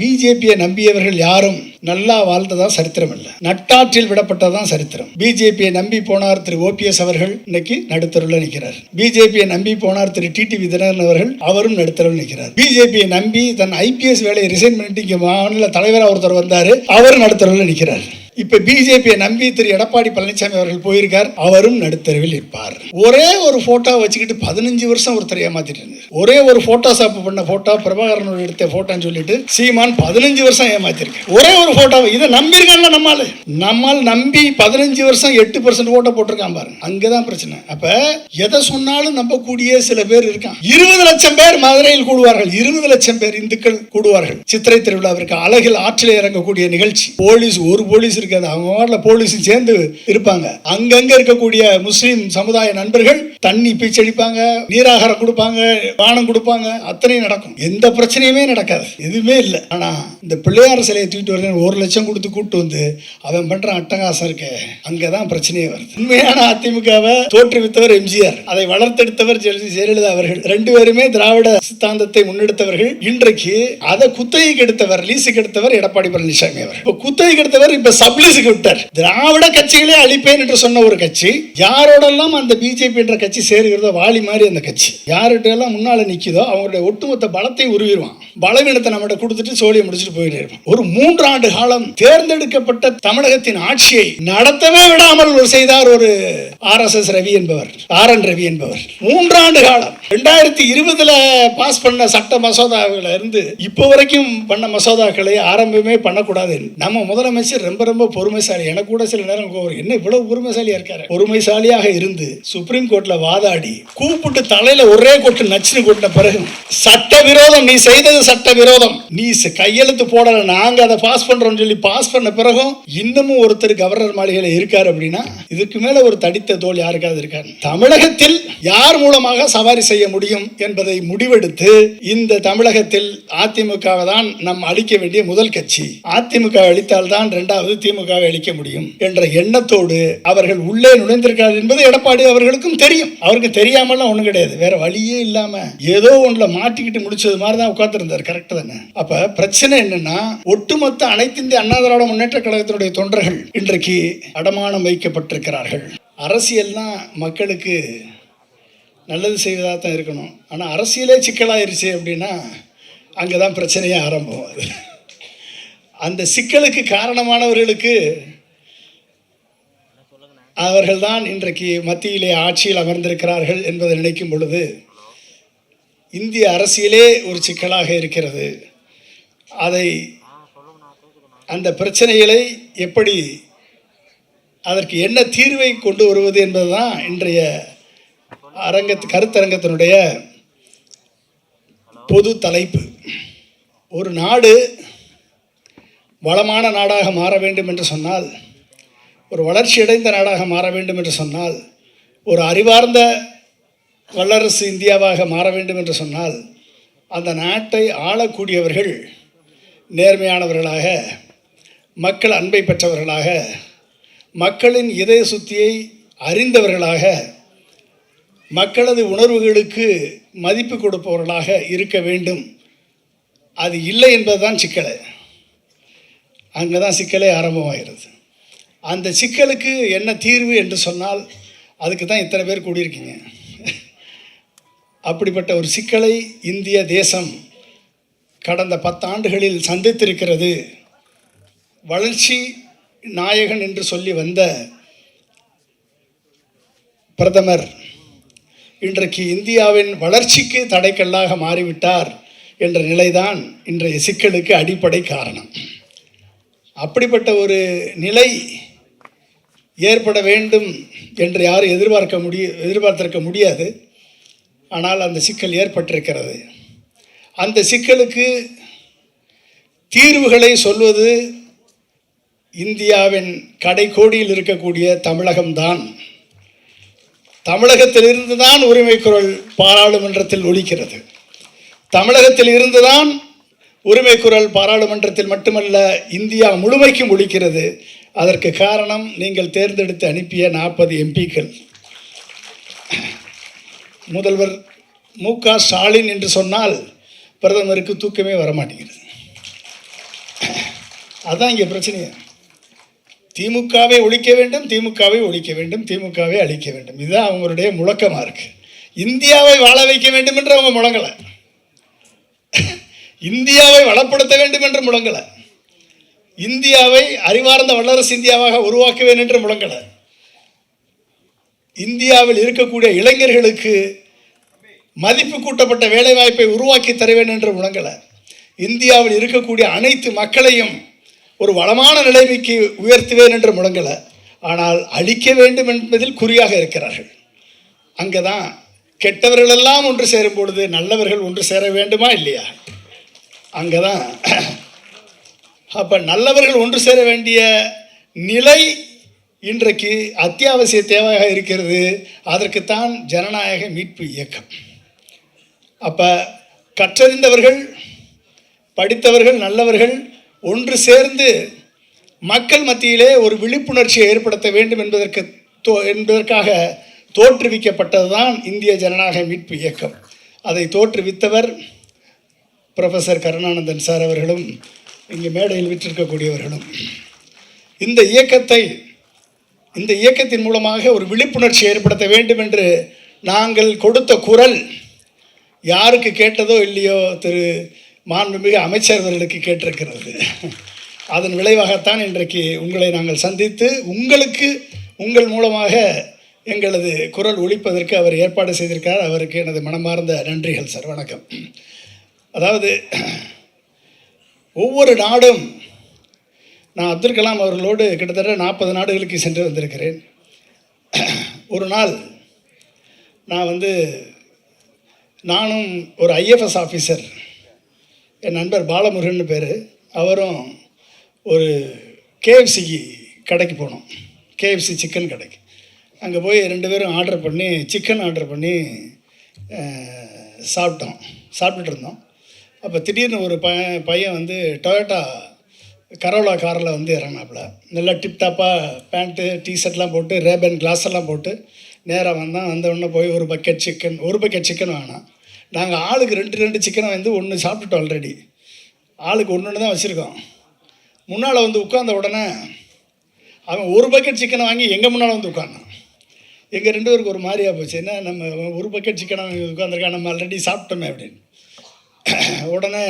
பிஜேபியை நம்பியவர்கள் யாரும் நல்லா வாழ்ந்ததா சரித்திரம் இல்லை, நட்டாற்றில் விடப்பட்டதான் சரித்திரம். பிஜேபியை நம்பி போனார் திரு ஓபிஎஸ் அவர்கள் இன்னைக்கு நடுத்தருவில் நிற்கிறார். பிஜேபியை நம்பி போனார் திரு டிடிவி தினகரன் அவர்கள், அவரும் நடுத்தருவில் நிற்கிறார். பிஜேபியை நம்பி தன் ஐபிஎஸ் வேலையை ரிசைன் பண்ணிட்டு இங்க மாநில தலைவராக ஒருத்தர் வந்தாரு, அவரும் நடுத்தருவில் நிற்கிறார். இப்ப பிஜேபியை நம்பி திரு எடப்பாடி பழனிசாமி அவர்கள் போயிருக்கார், அவரும் நடுத்தருவில் இருப்பார். ஒரே ஒரு போட்டோ வச்சுக்கிட்டு 15 வருஷம் ஒருத்தர் ஏமாத்திட்டு இருந்தார். ஒரே ஒரு போட்டோஷாப் பண்ண போட்டோ, பிரபாகரன் எடுத்த போட்டோன்னு சொல்லிட்டு சீமான் 15 வருஷம் ஏமாத்திருக்க. ஒரே ஒரு போட்டோ இதை நம்பியிருக்காங்க. நம்மால் நம்பி 15 வருஷம் 8% ஓட்ட போட்டிருக்கான் பாருங்க. அங்கதான் பிரச்சனை. அப்ப எதை சொன்னாலும் நம்பக்கூடிய சில பேர் இருக்கான். 20 லட்சம் பேர் மதுரையில் கூடுவார்கள். 20 லட்சம் பேர் இந்துக்கள் கூடுவார்கள். சித்திரை திருவிழாவிற்கு அழகில் ஆற்றில் இறங்கக்கூடிய நிகழ்ச்சி. போலீஸ் ஒரு போலீஸ் இருக்காது, அவங்க வார்டில் போலீஸும் சேர்ந்து இருப்பாங்க. அங்கங்க இருக்கக்கூடிய முஸ்லீம் சமுதாய நண்பர்கள் தண்ணி பீச்சடிப்பாங்க, நீராகாரம் கொடுப்பாங்க, பானம் கொடுப்பாங்க. அத்தனை நடக்கும். எந்த பிரச்சனையுமே நடக்காது, எதுவுமே இல்லை. ஆனா இந்த பிள்ளையார் சிலையை தூக்கிட்டு வருது 1 லட்சம் கொடுத்து கூட்டு வந்து அவன் பண்ற அட்டகாசம் இருக்கு, அங்கதான் பிரச்சனையே வருது. உண்மையான அதிமுகவை தோற்றுவித்தவர் எம்ஜிஆர், அதை வளர்த்தெடுத்தவர் ஜெயலலிதா அவர்கள். 2 பேருமே திராவிட சித்தாந்தத்தை முன்னெடுத்தவர்கள். இன்றைக்கு அதை குத்தகைக்கு எடுத்தவர், லீஸுக்கு எடுத்தவர் எடப்பாடி பழனிசாமி அவர். இப்ப குத்தகைக்கு எடுத்தவர் இப்ப சப்லீஸுக்கு விட்டார். திராவிட கட்சிகளே அழிப்பேன் என்று சொன்ன ஒரு கட்சி, யாரோடெல்லாம் அந்த பிஜேபி என்ற கட்சி சேருகிறதோ, வாலி மாதிரி அந்த கட்சி யார்கிட்ட எல்லாம் முன்னால நிக்குதோ அவங்களுடைய ஒட்டுமொத்த பலத்தை உருவிடுவான். பலவீனத்தை நம்மகிட்ட கொடுத்துட்டு சோழியை முடிச்சுட்டு போயிட்டு இருப்பான். ஒரு 3 ஆண்டு காலம் தேர்ந்தெடுக்கப்பட்ட தமிழகத்தின் ஆட்சியை நடத்தவே விடாமல் செய்தார் ஒரு RSS ரவி என்பவர், RN ரவி என்பவர். 3 ஆண்டு காலம் 2020 பாஸ் பண்ண சட்ட மசோதாவில் இருந்து இப்போ வரைக்கும் பண்ண மசோதாக்களை ஆரம்பமே பண்ணக்கூடாது. நம்ம முதலமைச்சர் ரொம்ப ரொம்ப பொறுமைசாலி. எனக்கு கூட சில நேரம் என்ன இவ்வளவு பொறுமைசாலியா இருக்காரு. பொறுமைசாலியாக இருந்து சுப்ரீம் கோர்ட்ல வாதாடி கூப்பிட்டு தலையில ஒரே கொட்டு நச்சுன்னு கொட்ட பிறகு சட்ட விரோதம், நீ செய்தது சட்ட விரோதம், நீ கையெழுத்து போடல, நாங்க அதை பாஸ் பண்றோம் சொல்லி பாஸ் பண்ண பிறகும் இன்னமும் ஒருத்தர் கவர்னர் மாளிகையில இருக்காரு அப்படின்னா இதுக்கு மேல ஒரு தடித்த தோல் யாருக்காவது இருக்காரு? தமிழகத்தில் யார் மூலமாக சவாரி செய்ய முடியும் என்பதை முடிவெடுத்து இந்த தமிழகத்தில் அதிமுகவை தான் நாம் அழிக்க வேண்டிய முதல் கட்சி, அதிமுக அழித்தால் தான் 2வது திமுகவை அழிக்க முடியும் என்ற எண்ணத்தோடு அவர்கள் உள்ளே நுழைந்திருக்கிறார் என்பது எடப்பாடி அவர்களுக்கும் தெரியும். அவருக்கு தெரியாமலாம் ஒண்ணும் கிடையாது. வேற வழியே இல்லாம ஏதோ ஒன்றுல மாட்டிக்கிட்டு முடிச்சது மாதிரி தான் உட்கார்ந்து இருந்தார். கரெக்ட் தானே? அப்ப பிரச்சனை என்னன்னா, ஒட்டுமொத்த அனைத்து இந்திய அண்ணா திராவிட முன்னேற்ற கழகத்தினுடைய தொண்டர்கள் இன்றைக்கு அடமானம் வைக்கப்பட்டிருக்கிறார்கள். அரசியல்னா மக்களுக்கு நல்லது செய்வதாக தான் இருக்கணும். ஆனால் அரசியலே சிக்கலாயிருச்சு அப்படின்னா அங்கதான் பிரச்சனையே ஆரம்பம். அந்த சிக்கலுக்கு காரணமானவர்களுக்கு அவர்கள்தான் இன்றைக்கு மத்தியிலே ஆட்சியில் அமர்ந்திருக்கிறார்கள் என்பதை நினைக்கும் பொழுது இந்திய அரசியலே ஒரு சிக்கலாக இருக்கிறது. அந்த பிரச்சனைகளை எப்படி, அதற்கு என்ன தீர்வை கொண்டு வருவது என்பதுதான் இன்றைய கருத்தரங்கத்தினுடைய பொது தலைப்பு. ஒரு நாடு வளமான நாடாக மாற வேண்டும் என்று சொன்னால், ஒரு வளர்ச்சியடைந்த நாடாக மாற வேண்டும் என்று சொன்னால், ஒரு அறிவார்ந்த வல்லரசு இந்தியாவாக மாற வேண்டும் என்று சொன்னால், அந்த நாட்டை ஆளக்கூடியவர்கள் நேர்மையானவர்களாக, மக்கள் அன்பை பெற்றவர்களாக, மக்களின் இதய சுத்தியை அறிந்தவர்களாக, மக்களது உணர்வுகளுக்கு மதிப்பு கொடுப்பவர்களாக இருக்க வேண்டும். அது இல்லை என்பதுதான் சிக்கல். அங்கே தான் சிக்கலே ஆரம்பமாகிறது. அந்த சிக்கலுக்கு என்ன தீர்வு என்று சொன்னால் அதுக்கு தான் இத்தனை பேர் கூடியிருக்கீங்க. அப்படிப்பட்ட ஒரு சிக்கலை இந்திய தேசம் கடந்த 10 ஆண்டுகளில் சந்தித்திருக்கிறது. வளர்ச்சி நாயகன் என்று சொல்லி வந்த பிரதமர் இன்றைக்கு இந்தியாவின் வளர்ச்சிக்கு தடைக்கல்லாக மாறிவிட்டார் என்ற நிலைதான் இன்றைய சிக்கலுக்கு அடிப்படை காரணம். அப்படிப்பட்ட ஒரு நிலை ஏற்பட வேண்டும் என்று யாரும் எதிர்பார்த்திருக்க முடியாது. ஆனால் அந்த சிக்கல் ஏற்பட்டிருக்கிறது. அந்த சிக்கலுக்கு தீர்வுகளை சொல்வது இந்தியாவின் கடைக்கோடியில் இருக்கக்கூடிய தமிழகம்தான். தமிழகத்திலிருந்து தான் உரிமை குரல் பாராளுமன்றத்தில் ஒலிக்கிறது. தமிழகத்தில் இருந்துதான் உரிமை குரல் பாராளுமன்றத்தில் மட்டுமல்ல இந்தியா முழுமைக்கும் ஒலிக்கிறது. அதற்கு காரணம் நீங்கள் தேர்ந்தெடுத்து அனுப்பிய 40 எம்பிக்கள். முதல்வர் மு.க. ஸ்டாலின் என்று சொன்னால் பிரதமருக்கு தூக்கமே வரமாட்டேங்கிறது. அதுதான் இங்கே பிரச்சனையே. திமுகவை ஒழிக்க வேண்டும், திமுகவை ஒழிக்க வேண்டும், திமுகவை அழிக்க வேண்டும், இதுதான் அவங்களுடைய முழக்கமாக இருக்குது. இந்தியாவை வாழ வைக்க வேண்டும் என்று அவங்க முழங்கலை, இந்தியாவை வளப்படுத்த வேண்டும் என்று முழங்கலை, இந்தியாவை அறிவார்ந்த வல்லரசு இந்தியாவாக உருவாக்குவேன் என்று முழங்கலை, இந்தியாவில் இருக்கக்கூடிய இளைஞர்களுக்கு மதிப்பு கூட்டப்பட்ட வேலைவாய்ப்பை உருவாக்கி தருவேன் என்று முழங்கலை, இந்தியாவில் இருக்கக்கூடிய அனைத்து மக்களையும் ஒரு வளமான நிலைமைக்கு உயர்த்துவேன் என்று முழங்கலை. ஆனால் அழிக்க வேண்டும் என்பதில் குறியாக இருக்கிறார்கள். அங்கே தான் கெட்டவர்களெல்லாம் ஒன்று சேரும் பொழுது நல்லவர்கள் ஒன்று சேர வேண்டுமா இல்லையா? அங்கே தான் அப்போ நல்லவர்கள் ஒன்று சேர வேண்டிய நிலை இன்றைக்கு அத்தியாவசிய தேவையாக இருக்கிறது. அதற்குத்தான் ஜனநாயக மீட்பு இயக்கம். அப்போ கற்றறிந்தவர்கள், படித்தவர்கள், நல்லவர்கள் ஒன்று சேர்ந்து மக்கள் மத்தியிலே ஒரு விழிப்புணர்ச்சியை ஏற்படுத்த வேண்டும் என்பதற்காக தோற்றுவிக்கப்பட்டது தான் இந்திய ஜனநாயக மீட்பு இயக்கம். அதை தோற்றுவித்தவர் ப்ரொஃபஸர் கருணானந்தன் சார் அவர்களும் இங்கே மேடையில் விற்றிருக்கக்கூடியவர்களும். இந்த இயக்கத்தின் மூலமாக ஒரு விழிப்புணர்ச்சி ஏற்படுத்த வேண்டும் என்று நாங்கள் கொடுத்த குரல் யாருக்கு கேட்டதோ இல்லையோ, திரு மாண்புமிகு அமைச்சர் அவர்களுக்கு கேட்டிருக்கிறது. அதன் விளைவாகத்தான் இன்றைக்கு உங்களை நாங்கள் சந்தித்து உங்கள் மூலமாக எங்களது குரல் ஒலிப்பதற்கு அவர் ஏற்பாடு செய்திருக்கார். அவருக்கு எனது மனமார்ந்த நன்றிகள் சார். வணக்கம். அதாவது ஒவ்வொரு நாடும், நான் அப்துல் கலாம் அவர்களோடு கிட்டத்தட்ட 40 நாடுகளுக்கு சென்று வந்திருக்கிறேன். ஒரு நாள் நானும் ஒரு ஐஎஃப்எஸ் ஆஃபீஸர், என் நண்பர் பாலமுருகன் பேர், அவரும் ஒரு கேஎஃப்சி கடைக்கு போனோம். கேஎஃப்சி சிக்கன் கடைக்கு. அங்கே போய் 2 பேரும் சிக்கன் ஆர்டர் பண்ணி சாப்பிட்டுட்டு இருந்தோம். அப்போ திடீர்னு ஒரு பையன் டொயோட்டா கரோலா காரில் இறங்கினாப்புல. நல்லா டிப்டாப்பாக பேண்ட்டு டிஷர்ட்லாம் போட்டு ரேபன் கிளாஸ் எல்லாம் போட்டு நேராக வந்தவுடனே போய் ஒரு பக்கெட் சிக்கன் வாங்கினான். நாங்கள் ஆளுக்கு 2 சிக்கனை ஒன்று சாப்பிட்டுட்டோம். ஆல்ரெடி ஆளுக்கு ஒன்று தான் வச்சுருக்கோம். முன்னால் உட்கார்ந்த உடனே அவன் ஒரு பக்கெட் சிக்கனை வாங்கி எங்கள் முன்னால் உட்கார்ந்தான். எங்கள் 2 பேருக்கு ஒரு மாதிரியாக போச்சு. என்ன, நம்ம ஒரு பக்கெட் சிக்கனை வாங்கி உட்காந்துருக்கான், நம்ம ஆல்ரெடி சாப்பிட்டோமே அப்படின்னு. உடனே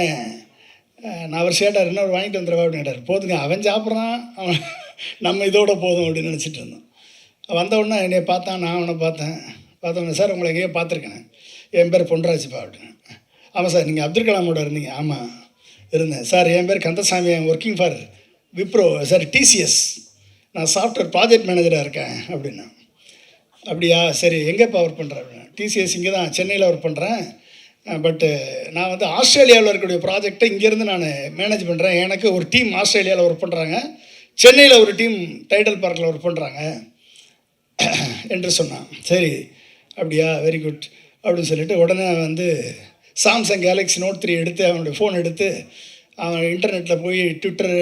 நான் அவர் கேட்டார், என்ன வாங்கிட்டு வந்துடுவா அப்படின்னு கேட்டார். போதுங்க, அவன் சாப்பிட்றான், அவன் நம்ம இதோட போதும் அப்படின்னு நினச்சிட்டு இருந்தோம். வந்த உடனே என்னை பார்த்தான், நான் அவனை பார்த்தோன்னே, சார் உங்களை எங்கேயோ பார்த்துருக்கேன், என் பேர் பொன்ராஜ்ப்பா அப்படின்னு. ஆமாம் சார், நீங்கள் அப்துல் கலாமோட இருந்தீங்க? ஆமாம் இருந்தேன் சார். என் பேர் Kandasamy, working for Wipro sir, TCS, நான் சாஃப்ட்வேர் ப்ராஜெக்ட் மேனேஜராக இருக்கேன் அப்படின்னா. அப்படியா, சரி, எங்கேப்பா ஒர்க் பண்ணுறேன் அப்படின்னா. டிசிஎஸ் இங்கே தான் சென்னையில் ஒர்க் பண்ணுறேன், பட்டு நான் ஆஸ்திரேலியாவில் இருக்கக்கூடிய ப்ராஜெக்டை இங்கேருந்து நான் மேனேஜ் பண்ணுறேன். எனக்கு ஒரு டீம் ஆஸ்திரேலியாவில் ஒர்க் பண்ணுறாங்க, சென்னையில் ஒரு டீம் டைடல் பார்க்கில் ஒர்க் பண்ணுறாங்க என்று சொன்னான். சரி அப்படியா, வெரி குட் அப்படின்னு சொல்லிட்டு உடனே சாம்சங் கேலக்ஸி நோட் 3 எடுத்து அவனுடைய ஃபோன் எடுத்து அவன் இன்டர்நெட்டில் போய் ட்விட்டரு,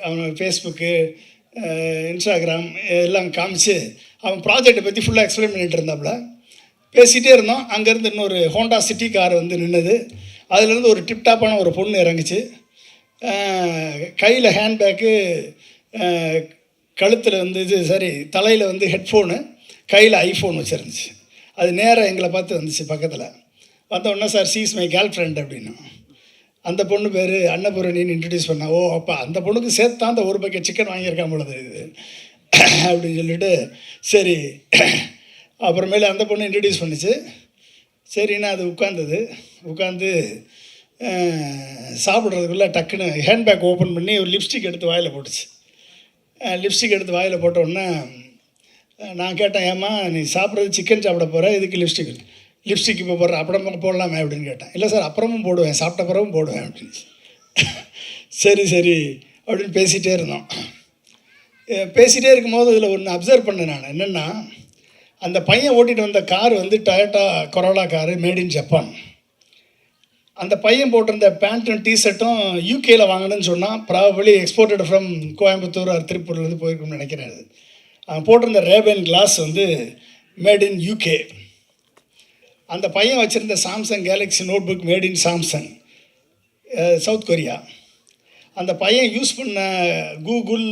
அவன் ஃபேஸ்புக்கு, இன்ஸ்டாகிராம் எல்லாம் காமிச்சு அவன் ப்ராஜெக்டை பற்றி ஃபுல்லாக எக்ஸ்பிளைன் பண்ணிகிட்டு இருந்தாப்புல. பேசிகிட்டே இருந்தோம். அங்கேருந்து இன்னொரு ஹோண்டா சிட்டி கார் நின்றுது. அதுலேருந்து ஒரு டிப்டாப்பான ஒரு பொண்ணு இறங்குச்சு. கையில் ஹேண்ட்பேக்கு, கழுத்தில் தலையில் ஹெட்ஃபோனு, கையில் ஐஃபோன் வச்சுருந்துச்சு. அது நேராக எங்களை பார்த்து வந்துச்சு. பக்கத்தில் வந்தோடனே, sir she's my girlfriend அப்படின்னா. அந்த பொண்ணு பேர் அன்னபூரணின்னு இன்ட்ரடியூஸ் பண்ணா. ஓ, அப்போ அந்த பொண்ணுக்கு சேர்த்து தான் அந்த ஒரு பக்கெட் சிக்கன் வாங்கியிருக்கான் பொழுது இது அப்படின்னு சொல்லிட்டு, சரி அப்புறமேலே அந்த பொண்ணு இன்ட்ரடியூஸ் பண்ணிச்சு. சரின்னா அது உட்காந்து சாப்பிட்றதுக்குள்ளே டக்குன்னு ஹேண்ட்பேக் ஓப்பன் பண்ணி ஒரு லிப்ஸ்டிக் எடுத்து வாயில் போட்டுச்சு. லிப்ஸ்டிக் எடுத்து வாயில் போட்ட உடனே நான் கேட்டேன், ஏம்மா நீ சாப்பிட்றது சிக்கன் சாப்பிட போகிற, இதுக்கு லிப்ஸ்டிக் இப்போ போடுற, அப்புறமா போடலாமே அப்படின்னு கேட்டேன். இல்லை சார், அப்புறமும் போடுவேன், சாப்பிட்ட பிறகும் போடுவேன் அப்படின்னு. சரி அப்படின்னு பேசிகிட்டே இருந்தோம். பேசிகிட்டே இருக்கும்போது இதில் ஒன்று அப்சர்வ் பண்ணேன் நான். என்னென்னா, அந்த பையன் ஓட்டிகிட்டு வந்த car Toyota Corolla car, made in Japan. அந்த பையன் போட்டிருந்த பேண்ட்டும் டிஷர்ட்டும் யூகேயில் வாங்கணும்னு சொன்னால், probably exported from Coimbatore or திருப்பூர்லேருந்து போயிருக்கும்னு நினைக்கிறேன். அது அவன் போட்டிருந்த Rayban glass made in UK. அந்த பையன் வச்சுருந்த Samsung Galaxy note book made in Samsung, South Korea. அந்த பையன் யூஸ் பண்ண Google,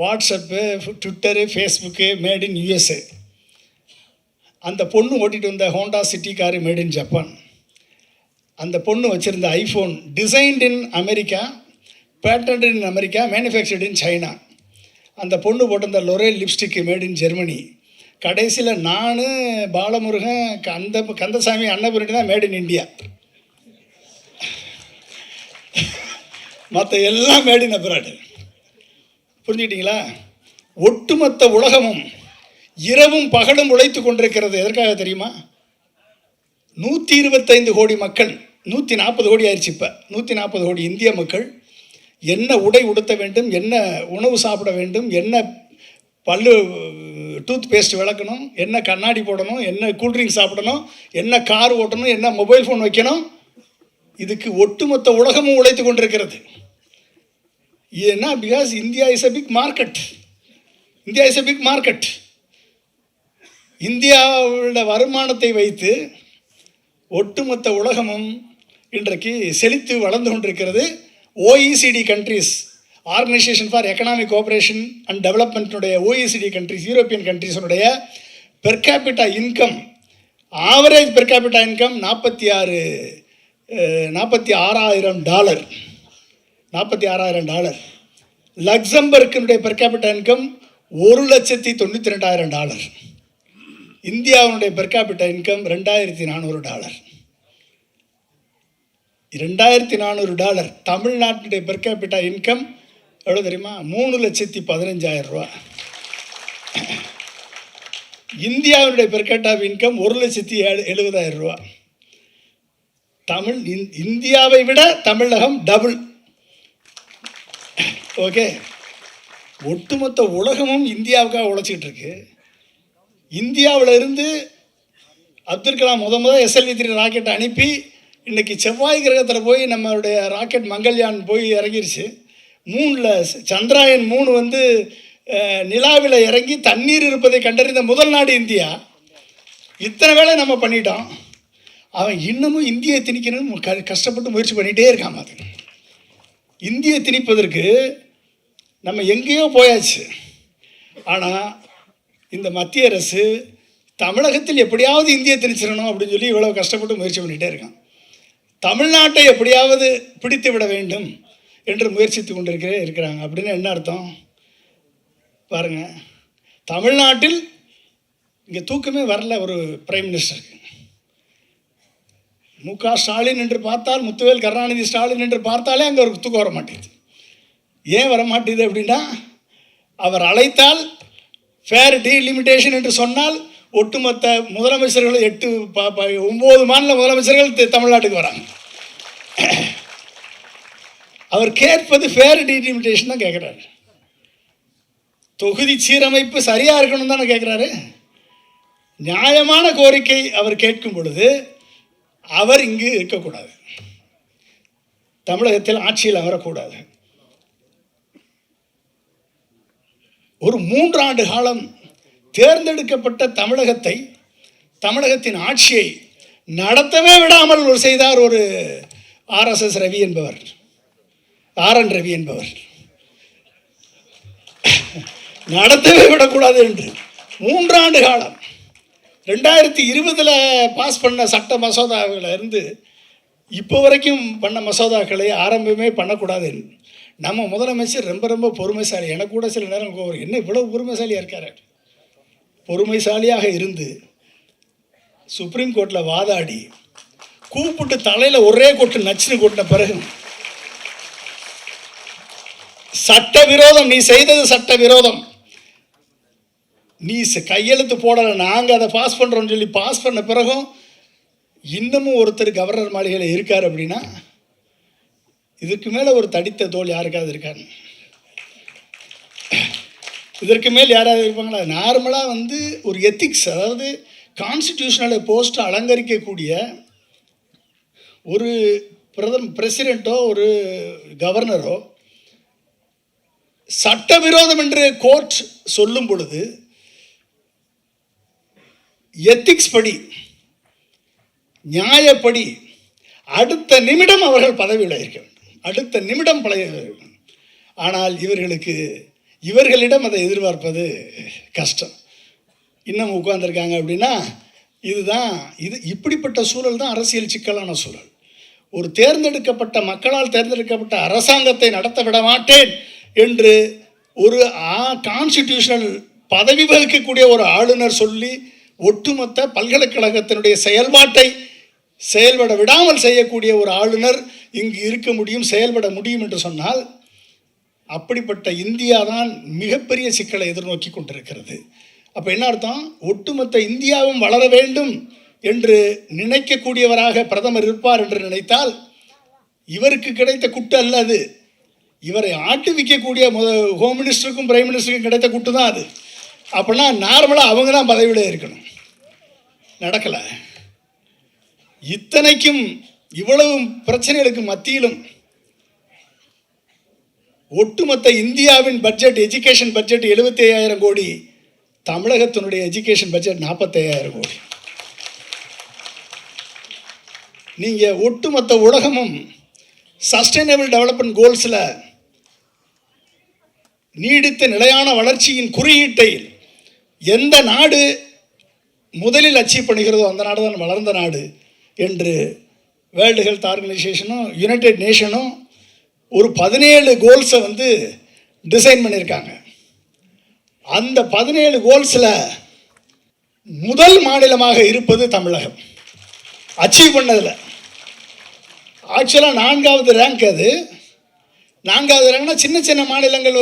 WhatsApp, Twitter, Facebook made in USA. அந்த பொண்ணு ஓட்டிகிட்டு வந்த Honda City car made in Japan. அந்த பொண்ணு வச்சுருந்த iPhone designed in America, patent in America, manufactured in China. அந்த பொண்ணு போட்டிருந்த லொரேல் லிப்ஸ்டிக்கு மேட் இன் ஜெர்மனி. கடைசியில் நான், பாலமுருகன், கந்தசாமி, அன்னபுரட்டி தான் மேட் இன் இந்தியா. மற்ற எல்லாம் மேட் இன் அப்ராடு. புரிஞ்சுக்கிட்டீங்களா? ஒட்டுமொத்த உலகமும் இரவும் பகலும் உழைத்து கொண்டிருக்கிறது. எதற்காக தெரியுமா? 125 கோடி மக்கள், 140 கோடி ஆயிடுச்சு. இப்போ 140 கோடி இந்திய மக்கள் என்ன உடை உடுத்த வேண்டும், என்ன உணவு சாப்பிட வேண்டும், என்ன பல்லு டூத் பேஸ்ட் விளக்கணும், என்ன கண்ணாடி போடணும், என்ன கூல்ட்ரிங்க்ஸ் சாப்பிடணும், என்ன கார் ஓட்டணும், என்ன மொபைல் ஃபோன் வைக்கணும், இதுக்கு ஒட்டுமொத்த உலகமும் உழைத்து கொண்டிருக்கிறது. ஏன்னா because India is a big market. India is a big market. இந்தியாவோட வருமானத்தை வைத்து ஒட்டுமொத்த உலகமும் இன்றைக்கு செழித்து வளர்ந்து கொண்டிருக்கிறது. OECD countries, organisation for economic cooperation and டெவலப்மெண்ட்டுடைய ஓஇசிடி கண்ட்ரிஸ், யூரோப்பியன் கண்ட்ரிஸுடைய per capita income, average per capita income $46,000. $46,000. லக்சம்பர்க்கினுடைய பெர் கேபிட்டா இன்கம் $1,92,000. இந்தியாவினுடைய பெர் கேபிட்டா இன்கம் $2,400. $2,400. தமிழ்நாட்டினுடைய பெர் கேபிட்டா இன்கம் எவ்வளோ தெரியுமா? $3,15,000. இந்தியாவுடைய பெர் கேபிட்டா இன்கம் $1,70,000. இந்தியாவை விட தமிழகம் டபுள். ஓகே, ஒட்டுமொத்த உலகமும் இந்தியாவுக்காக உழைச்சிக்கிட்டு இருக்கு. இந்தியாவில் இருந்து அப்துல் கலாம் முதல் SLV-3 ராக்கெட்டை அனுப்பி இன்றைக்கி செவ்வாய் கிரகத்தில் போய் நம்மளுடைய ராக்கெட் மங்கள்யான் போய் இறங்கிருச்சு. 3 சந்திராயன் 3 வந்து நிலாவில் இறங்கி தண்ணீர் இருப்பதை கண்டறிந்த முதல் நாடு இந்தியா. இத்தனை வேலை நம்ம பண்ணிட்டோம். அவன் இன்னமும் இந்தியை திணிக்கணும்னு கஷ்டப்பட்டு முயற்சி பண்ணிகிட்டே இருக்கான். அது இந்தியை திணிப்பதற்கு நம்ம எங்கேயோ போயாச்சு. ஆனால் இந்த மத்திய அரசு தமிழகத்தில் எப்படியாவது இந்தியை திணிச்சிடணும் அப்படின்னு சொல்லி இவ்வளோ கஷ்டப்பட்டு முயற்சி பண்ணிகிட்டே இருக்கான். தமிழ்நாட்டை எப்படியாவது பிடித்து விட வேண்டும் என்று முயற்சித்து இருக்கிறாங்க. அப்படின்னு என்ன அர்த்தம் பாருங்கள். தமிழ்நாட்டில் இங்கே தூக்கமே வரல ஒரு பிரைம் மினிஸ்டருக்கு. மு.க. ஸ்டாலின் என்று பார்த்தால், முத்துவேல் கருணாநிதி ஸ்டாலின் என்று பார்த்தாலே அங்கே ஒரு தூக்கம் வர மாட்டேங்குது. ஏன் வர மாட்டேங்குது அப்படின்னா, அவர் அழைத்தால் ஃபேர் டீலிமிட்டேஷன் என்று சொன்னால் ஒட்டுமொத்த முதலமைச்சர்கள் 9 மாநில முதலமைச்சர்கள் தமிழ்நாட்டுக்கு வராங்க. அவர் கேட்பது ஃபேர் டீலிமிட்டேஷன் தான் கேட்குறாரு. தொகுதி சீரமைப்பு சரியாக இருக்கணும் தானே கேட்குறாரு. நியாயமான கோரிக்கை அவர் கேட்கும் பொழுது அவர் இங்கு இருக்கக்கூடாது, தமிழகத்தில் ஆட்சியில் அமரக்கூடாது. ஒரு 3 ஆண்டு காலம் தேர்ந்தெடுக்கப்பட்ட தமிழகத்தின் ஆட்சியை நடத்தவே விடாமல் செய்தார் ஒரு RSS ரவி என்பவர், RN ரவி என்பவர். நடத்தவே விடக்கூடாது என்று 3 ஆண்டு காலம் 2020 பாஸ் பண்ண சட்ட மசோதாவில் இருந்து இப்போ வரைக்கும் பண்ண மசோதாக்களை ஆரம்பமே பண்ணக்கூடாது. நம்ம முதலமைச்சர் ரொம்ப ரொம்ப பொறுமைசாலி. எனக்கு கூட சில நேரம் என்ன இவ்வளோ பொறுமைசாலியாக இருக்கார். பொறுமைசாலியாக இருந்து சுப்ரீம் கோர்ட்டில் வாதாடி கூப்பிட்டு தலையில் ஒரே கொட்டு நச்சுன்னு கொட்டின பிறகு சட்டவிரோதம், நீ செய்தது சட்டவிரோதம், நீ கையெழுத்து போடலை, நாங்கள் அதை பாஸ் பண்ணுறோம்னு சொல்லி பாஸ் பண்ண பிறகும் இன்னமும் ஒருத்தர் கவர்னர் மாளிகையில் இருக்கார் அப்படின்னா இதுக்கு மேலே ஒரு தடித்த தோல் யாருக்காவது இருக்காரு? இதற்கு மேல் யாராவது இருப்பாங்களா? நார்மலாக வந்து ஒரு எத்திக்ஸ், அதாவது கான்ஸ்டிடியூஷனல் போஸ்ட்டை அலங்கரிக்கக்கூடிய ஒரு பிரசிடெண்ட்டோ ஒரு கவர்னரோ சட்டவிரோதம் என்று கோர்ட் சொல்லும் பொழுது எத்திக்ஸ் படி, நியாயப்படி அடுத்த நிமிடம் அவர்கள் பதவி விலக வேண்டும். அடுத்த நிமிடம் பதவி விலக வேண்டும். ஆனால் இவர்களிடம் அதை எதிர்பார்ப்பது கஷ்டம். இன்னும் உட்கார்ந்துருக்காங்க அப்படின்னா இப்படிப்பட்ட சூழல் தான் அரசியல் சிக்கலான சூழல். ஒரு தேர்ந்தெடுக்கப்பட்ட மக்களால் தேர்ந்தெடுக்கப்பட்ட அரசாங்கத்தை நடத்த விட மாட்டேன் என்று ஒரு கான்ஸ்டிடியூஷனல் பதவி வகிக்கக்கூடிய ஒரு ஆளுநர் சொல்லி ஒட்டுமொத்த பல்கலைக்கழகத்தினுடைய செயல்பாட்டை செயல்பட விடாமல் செய்யக்கூடிய ஒரு ஆளுநர் இங்கு இருக்க முடியும், செயல்பட முடியும் என்று சொன்னால், அப்படிப்பட்ட இந்தியா தான் மிகப்பெரிய சிக்கலை எதிர்நோக்கி கொண்டிருக்கிறது. அப்போ என்ன அர்த்தம்? ஒட்டுமொத்த இந்தியாவும் வளர வேண்டும் என்று நினைக்கக்கூடியவராக பிரதமர் இருப்பார் என்று நினைத்தால் இவருக்கு கிடைத்த குட்டு அல்ல அது. இவரை ஆட்டுவிக்கக்கூடிய ஹோம் மினிஸ்டருக்கும் பிரைம் மினிஸ்டருக்கும் கிடைத்த குட்டு தான் அது. அப்படின்னா நார்மலாக அவங்க தான் பதவியில் இருக்கணும். நடக்கலை. இத்தனைக்கும் இவ்வளவு பிரச்சனைகளுக்கு மத்தியிலும் ஒட்டுமொத்த இந்தியாவின் பட்ஜெட், எஜுகேஷன் பட்ஜெட் 75,000 கோடி, தமிழகத்தினுடைய எஜுகேஷன் பட்ஜெட் 45,000 கோடி. நீங்கள் ஒட்டுமொத்த உலகமும் சஸ்டைனபிள் டெவலப்மெண்ட் கோல்ஸில் நீடித்த நிலையான வளர்ச்சியின் குறியீட்டை எந்த நாடு முதலில் அச்சீவ் பண்ணுகிறதோ அந்த நாடு தான் வளர்ந்த நாடு என்று வேர்ல்டு ஹெல்த் ஆர்கனைசேஷனும் யுனைடெட் நேஷனும் ஒரு 17 கோல்ஸை டிசைன் பண்ணியிருக்காங்க. அந்த 17 கோல்ஸில் முதல் மாநிலமாக இருப்பது தமிழகம். அச்சீவ் பண்ணதில் ஆக்சுவலாக 4வது ரேங்க். அது 4வது ரேங்க்னா சின்ன சின்ன மாநிலங்கள்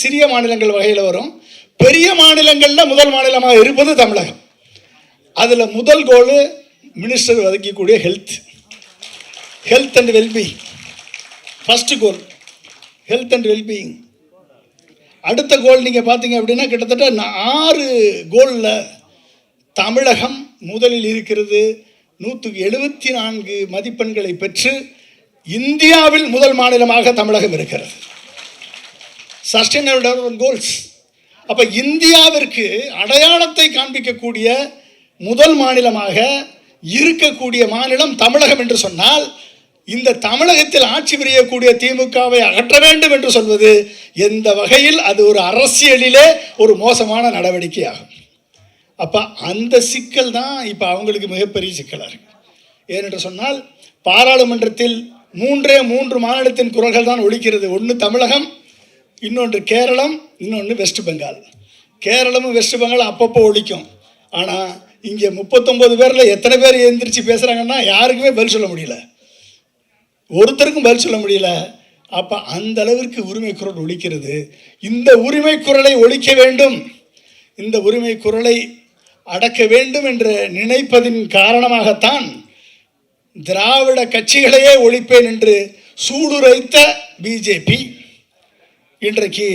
சிறிய மாநிலங்கள் வகையில் வரும். பெரிய மாநிலங்களில் முதல் மாநிலமாக இருப்பது தமிழகம். அதில் முதல் கோல் மினிஸ்டர் ஒதுக்கக்கூடிய health and wellbeing. First goal health and wellbeing. அடுத்த கோல் நீங்கள் பார்த்தீங்க அப்படின்னா கிட்டத்தட்ட 6 கோலில் தமிழகம் முதலில் இருக்கிறது. 174 மதிப்பெண்களை பெற்று இந்தியாவில் முதல் மாநிலமாக தமிழகம் இருக்கிறது. Sustainable development goals. அப்போ இந்தியாவிற்கு அடையாளத்தை காண்பிக்கக்கூடிய முதல் மாநிலமாக இருக்கக்கூடிய மாநிலம் தமிழகம் என்று சொன்னால், இந்த தமிழகத்தில் ஆட்சி புரியக்கூடிய திமுகவை அகற்ற வேண்டும் என்று சொல்வது எந்த வகையில் அது ஒரு அரசியலிலே ஒரு மோசமான நடவடிக்கை ஆகும். அப்போ அந்த சிக்கல் தான் இப்போ அவங்களுக்கு மிகப்பெரிய சிக்கலாக இருக்கு. ஏனென்று சொன்னால் பாராளுமன்றத்தில் 3 மாநிலத்தின் குரல்கள் தான் ஒலிக்கிறது. ஒன்று தமிழகம், இன்னொன்று கேரளம், இன்னொன்று வெஸ்ட் பெங்கால். கேரளமும் வெஸ்ட் பெங்காலும் அப்பப்போ ஒலிக்கும். ஆனால் இங்கே 39 பேரில் எத்தனை பேர் எழுந்திரிச்சு பேசுகிறாங்கன்னா யாருக்குமே பதில் சொல்ல முடியல, ஒருத்தருக்கும் பதில் சொல்ல முடியல. அப்போ அந்த அளவிற்கு உரிமை குரல் ஒலிக்கிறது. இந்த உரிமை குரலை ஒலிக்க வேண்டும், இந்த உரிமை குரலை அடக்க வேண்டும் என்று நினைப்பதின் காரணமாகத்தான் திராவிட கட்சிகளையே ஒழிப்பேன் என்று சூடுரைத்த பிஜேபி இன்றைக்கு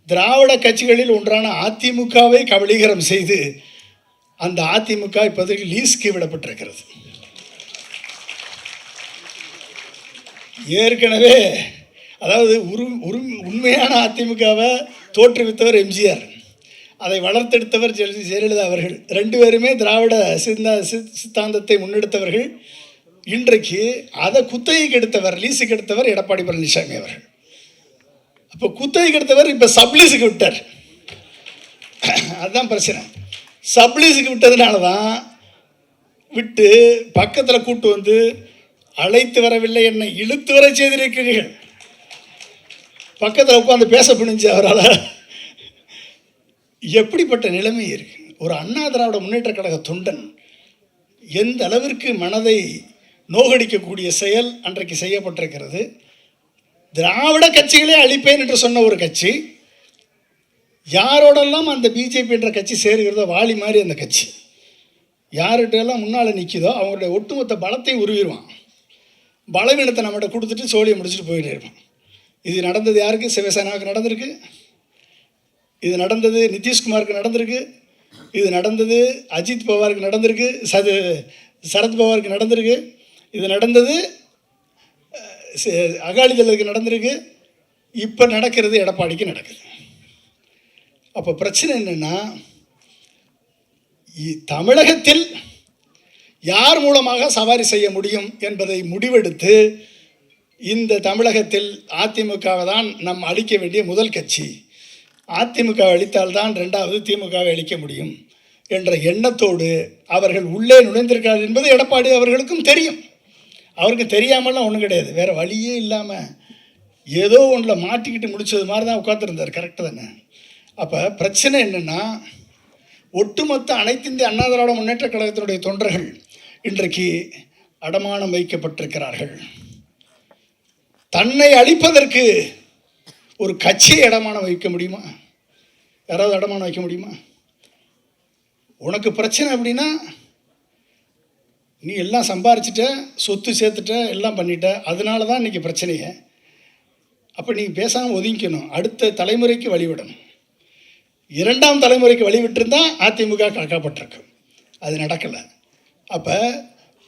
திராவிட கட்சிகளில் ஒன்றான அதிமுகவை கபலீகரம் செய்து அந்த அதிமுக இப்போதைக்கு லீஸ்க்கு விடப்பட்டிருக்கிறது. ஏற்கனவே அதாவது உண்மையான அதிமுகவை தோற்றுவித்தவர் எம்ஜிஆர், அதை வளர்த்தெடுத்தவர் ஜெயலலிதா அவர்கள். 2 பேருமே திராவிட சித்தாந்தத்தை முன்னெடுத்தவர்கள். இன்றைக்கு அதை குத்தகைக்கு எடுத்தவர், லீஸுக்கு எடுத்தவர் எடப்பாடி பழனிசாமி அவர்கள். அப்போ குத்தகைக்கு எடுத்தவர் இப்போ சப்லீஸுக்கு விட்டார். அதுதான் பிரச்சனை. சப்லீஸுக்கு விட்டதுனால தான் விட்டு பக்கத்தில் கூட்டு அழைத்து வரவில்லை, என்னை இழுத்து வர செய்திருக்கிறீர்கள். பக்கத்தில் உட்காந்து பேச பிடிஞ்சு அவரால். எப்படிப்பட்ட நிலைமை இருக்கு. ஒரு அண்ணா திராவிட முன்னேற்ற கழக தொண்டன் எந்த அளவிற்கு மனதை நோகடிக்கக்கூடிய செயல் அன்றைக்கு செய்யப்பட்டிருக்கிறது. திராவிட கட்சிகளே அழிப்பேன் என்று சொன்ன ஒரு கட்சி, யாரோடெல்லாம் அந்த பிஜேபி என்ற கட்சி சேருகிறதோ, வாலி மாதிரி அந்த கட்சி யார்கிட்டெல்லாம் முன்னால் நிற்கிதோ அவங்களுடைய ஒட்டுமொத்த பலத்தையும் உருவிடுவான். பலவீனத்தை நம்மகிட்ட கொடுத்துட்டு சோழியை முடிச்சுட்டு போயிட்டே இருப்பான். இது நடந்தது யாருக்கு? சிவசேனாவுக்கு நடந்திருக்கு, இது நடந்தது நிதிஷ்குமாருக்கு நடந்திருக்கு, இது நடந்தது அஜித் பவாருக்கு நடந்திருக்கு, சரத்பவாருக்கு நடந்திருக்கு, இது நடந்தது அகாலிதளுக்கு நடந்திருக்கு, இப்போ நடக்கிறது எடப்பாடிக்கு நடக்குது. அப்போ பிரச்சனை என்னென்னா, தமிழகத்தில் யார் மூலமாக சவாரி செய்ய முடியும் என்பதை முடிவெடுத்து இந்த தமிழகத்தில் அதிமுகவை தான் நாம் அழிக்க வேண்டிய முதல் கட்சி, அதிமுக அழித்தால்தான் ரெண்டாவது திமுகவை அழிக்க முடியும் என்ற எண்ணத்தோடு அவர்கள் உள்ளே நுழைந்திருக்கிறார்கள் என்பது எடப்பாடி அவர்களுக்கும் தெரியும். அவருக்கு தெரியாமலாம் ஒன்றும் கிடையாது, வேறு வழியே இல்லாமல் ஏதோ ஒன்றில் மாட்டிக்கிட்டு முடிச்சது மாதிரி தான் உட்காந்துருந்தார். கரெக்டு தானே? அப்போ பிரச்சனை என்னென்னா, ஒட்டுமொத்த அனைத்து இந்திய அண்ணா திராவிட முன்னேற்ற கழகத்தினுடைய தொண்டர்கள் இன்றைக்கு அடமானம் வைக்கப்பட்டிருக்கிறார்கள். தன்னை அழிப்பதற்கு ஒரு கட்சியை அடமானம் வைக்க முடியுமா? யாராவது அடமானம் வைக்க முடியுமா? உனக்கு பிரச்சனை அப்படின்னா நீ எல்லாம் சம்பாரிச்சிட்ட, சொத்து சேர்த்துட்ட, எல்லாம் பண்ணிட்ட, அதனால தான் இன்றைக்கி பிரச்சனையே. அப்போ நீ பேசாமல் ஒதுங்கிக்கணும், அடுத்த தலைமுறைக்கு வழிவிடணும். இரண்டாம் தலைமுறைக்கு வழிவிட்டிருந்தா அதிமுக காக்கப்பட்டிருக்கு. அது நடக்கலை. அப்போ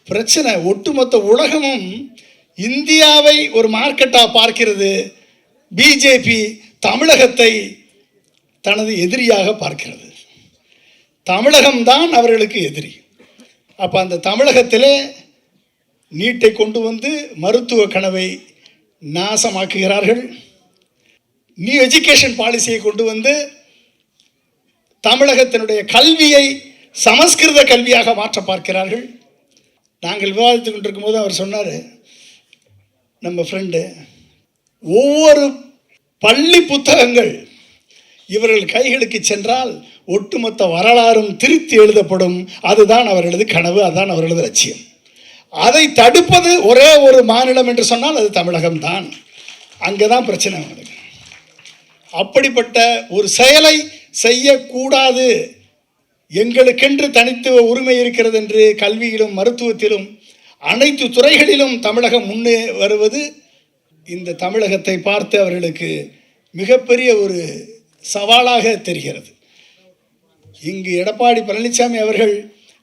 பிரச்சனை ஒட்டுமொத்த உலகமும் இந்தியாவை ஒரு மார்க்கெட்டாக பார்க்கிறது. பிஜேபி தமிழகத்தை தனது எதிரியாக பார்க்கிறது. தமிழகம்தான் அவர்களுக்கு எதிரி. அப்போ அந்த தமிழகத்திலே நீட்டை கொண்டு வந்து மருத்துவ கனவை நாசமாக்குகிறார்கள். நியூ எஜுகேஷன் பாலிசியை கொண்டு வந்து தமிழகத்தினுடைய கல்வியை சமஸ்கிருத கல்வியாக மாற்ற பார்க்கிறார்கள். நாங்கள் விவாதித்து கொண்டிருக்கும் போது அவர் சொன்னார், நம்ம ஃப்ரெண்டு, ஒவ்வொரு பள்ளி புத்தகங்கள் இவர்கள் கைகளுக்கு சென்றால் ஒட்டுமொத்த வரலாறும் திருத்தி எழுதப்படும். அதுதான் அவர்களது கனவு, அதுதான் அவர்களது லட்சியம். அதை தடுப்பது ஒரே ஒரு மாநிலம் என்று சொன்னால் அது தமிழகம்தான். அங்கே தான் பிரச்சனை நடக்குது. அப்படிப்பட்ட ஒரு செயலை செய்யக்கூடாது. எங்களுக்கென்று தனித்துவ உரிமை இருக்கிறது என்று கல்வியிலும் மருத்துவத்திலும் அனைத்து துறைகளிலும் தமிழகம் முன்னே வருவது இந்த தமிழகத்தை பார்த்து அவர்களுக்கு மிகப்பெரிய ஒரு சவாலாக தெரிகிறது. இங்கு எடப்பாடி பழனிசாமி அவர்கள்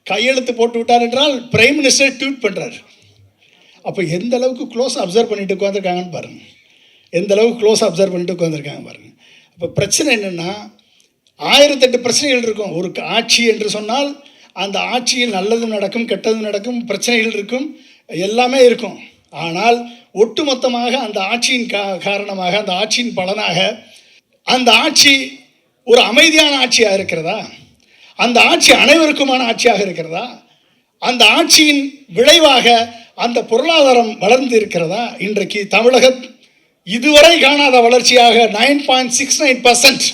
கையெழுத்து போட்டு விட்டார் என்றால் பிரைம் மினிஸ்டர் ட்வீட் பண்ணுறார். அப்போ எந்த அளவுக்கு க்ளோஸ் அப்சர்வ் பண்ணிட்டு உட்காந்துருக்காங்கன்னு பாருங்கள். எந்த அளவுக்கு க்ளோஸ் அப்சர்வ் பண்ணிட்டு உட்காந்துருக்காங்க பாருங்கள். அப்போ பிரச்சனை என்னென்னா, 1008 பிரச்சனைகள் இருக்கும். ஒரு ஆட்சி என்று சொன்னால் அந்த ஆட்சியில் நல்லதும் நடக்கும், கெட்டதும் நடக்கும், பிரச்சனைகள் இருக்கும், எல்லாமே இருக்கும். ஆனால் ஒட்டுமொத்தமாக அந்த ஆட்சியின் காரணமாக, அந்த ஆட்சியின் பலனாக அந்த ஆட்சி ஒரு அமைதியான ஆட்சியாக இருக்கிறதா? அந்த ஆட்சி அனைவருக்குமான ஆட்சியாக இருக்கிறதா? அந்த ஆட்சியின் விளைவாக அந்த பொருளாதாரம் வளர்ந்து இருக்கிறதா? இன்றைக்கு தமிழகம் இதுவரை காணாத வளர்ச்சியாக 9.69%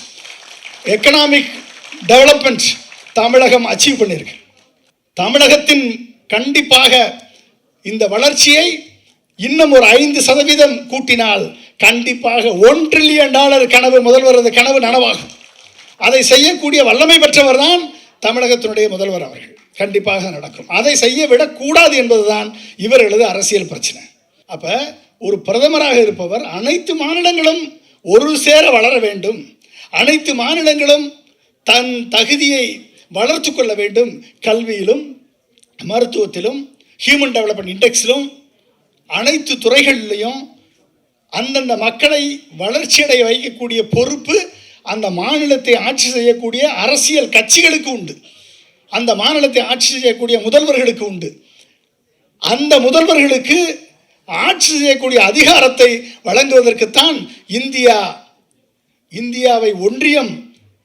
எக்கனாமிக் டெவலப்மெண்ட் தமிழகம் அச்சீவ் பண்ணியிருக்கு. தமிழகத்தின் கண்டிப்பாக இந்த வளர்ச்சியை இன்னும் ஒரு 5% கூட்டினால் கண்டிப்பாக $1 trillion கனவு, முதல்வரது கனவு நனவாகும். அதை செய்யக்கூடிய வல்லமை பெற்றவர் தான் தமிழகத்தினுடைய முதல்வர் அவர்கள். கண்டிப்பாக நடக்கும். அதை செய்ய விடக்கூடாது என்பதுதான் இவர்களது அரசியல் பிரச்சனை. அப்போ ஒரு பிரதமராக இருப்பவர் அனைத்து மாநிலங்களும் ஒரு சேர வளர வேண்டும், அனைத்து மாநிலங்களும் தன் தகுதியை வளர்த்து கொள்ள வேண்டும். கல்வியிலும் மருத்துவத்திலும் ஹியூமன் டெவலப்மெண்ட் இண்டெக்ஸிலும் அனைத்து துறைகளிலையும் அந்தந்த மக்களை வளர்ச்சியடைய வைக்கக்கூடிய பொறுப்பு அந்த மாநிலத்தை ஆட்சி செய்யக்கூடிய அரசியல் கட்சிகளுக்கு உண்டு. அந்த மாநிலத்தை ஆட்சி செய்யக்கூடிய முதல்வர்களுக்கு உண்டு. அந்த முதல்வர்களுக்கு ஆட்சி செய்யக்கூடிய அதிகாரத்தை வழங்குவதற்குத்தான் இந்தியாவை ஒன்றியம்,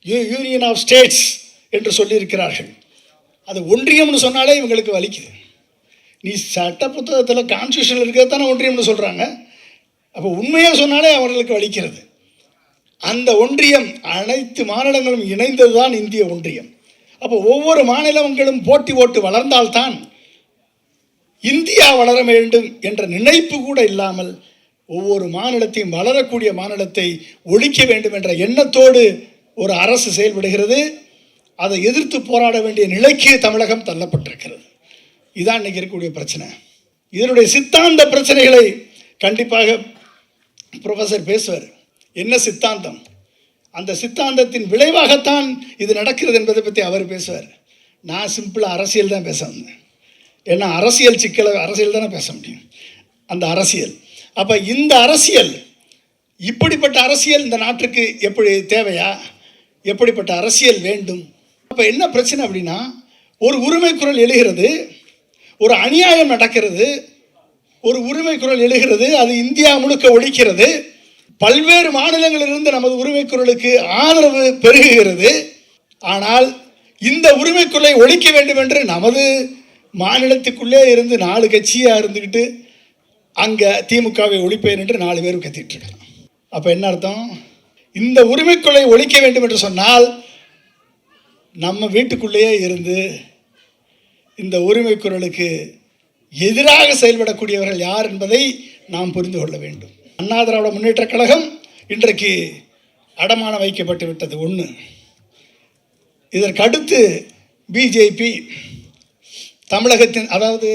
யூனியன் ஆஃப் ஸ்டேட்ஸ் என்று சொல்லியிருக்கிறார்கள். அது ஒன்றியம்னு சொன்னாலே இவங்களுக்கு வலிக்குது. நீ சட்ட புத்தகத்தில் கான்ஸ்டியூஷனில் இருக்கிறது தானே ஒன்றியம்னு சொல்கிறாங்க. அப்போ உண்மையாக சொன்னாலே அவர்களுக்கு வலிக்கிறது. அந்த ஒன்றியம் அனைத்து மாநிலங்களும் இணைந்தது தான் இந்திய ஒன்றியம். அப்போ ஒவ்வொரு மாநிலங்களும் போட்டி போட்டு வளர்ந்தால்தான் இந்தியா வளர வேண்டும் என்ற நினைப்பு கூட இல்லாமல் ஒவ்வொரு மாநிலத்தையும் வளரக்கூடிய மாநிலத்தை ஒழிக்க வேண்டும் என்ற எண்ணத்தோடு ஒரு அரசு செயல்படுகிறது. அதை எதிர்த்து போராட வேண்டிய நிலைக்கு தமிழகம் தள்ளப்பட்டிருக்கிறது. இதான் இன்றைக்கி இருக்கக்கூடிய பிரச்சனை. இதனுடைய சித்தாந்த பிரச்சனைகளை கண்டிப்பாக ப்ரொஃபஸர் பேசுவார். என்ன சித்தாந்தம், அந்த சித்தாந்தத்தின் விளைவாகத்தான் இது நடக்கிறது என்பதை பற்றி அவர் பேசுவார். நான் சிம்பிளாக அரசியல் தான் பேச வந்தேன். ஏன்னா அரசியல் சிக்கலை அரசியல் தானே பேச முடியும், அந்த அரசியல். அப்போ இந்த அரசியல், இப்படிப்பட்ட அரசியல் இந்த நாட்டுக்கு எப்படி தேவையா, எப்படிப்பட்ட அரசியல் வேண்டும்? அப்போ என்ன பிரச்சனை அப்படின்னா, ஒரு உரிமை குரல் எழுகிறது, ஒரு அநியாயம் நடக்கிறது, ஒரு உரிமை குரல் எழுகிறது, அது இந்தியா முழுக்க ஒலிக்கிறது. பல்வேறு மாநிலங்களிலிருந்து நமது உரிமை குரலுக்கு ஆதரவு பெருகுகிறது. ஆனால் இந்த உரிமை குரலை ஒழிக்க வேண்டும் என்று நமது மாநிலத்துக்குள்ளே இருந்து 4 கட்சியாக இருந்துக்கிட்டு அங்கே திமுகவை ஒழிப்பேன் என்று 4 பேர் கத்திட்டு இருக்காங்க. அப்போ என்ன அர்த்தம்? இந்த உரிமை குரலை ஒழிக்க வேண்டும் என்று சொன்னால் நம்ம வீட்டுக்குள்ளேயே இருந்து இந்த உரிமை குரலுக்கு எதிராக செயல்படக்கூடியவர்கள் யார் என்பதை நாம் புரிந்து கொள்ள வேண்டும். அண்ணா திராவிட முன்னேற்ற கழகம் இன்றைக்கு அடமானம் வைக்கப்பட்டு விட்டது. ஒன்று. இதற்கு அடுத்து பிஜேபி தமிழகத்தின், அதாவது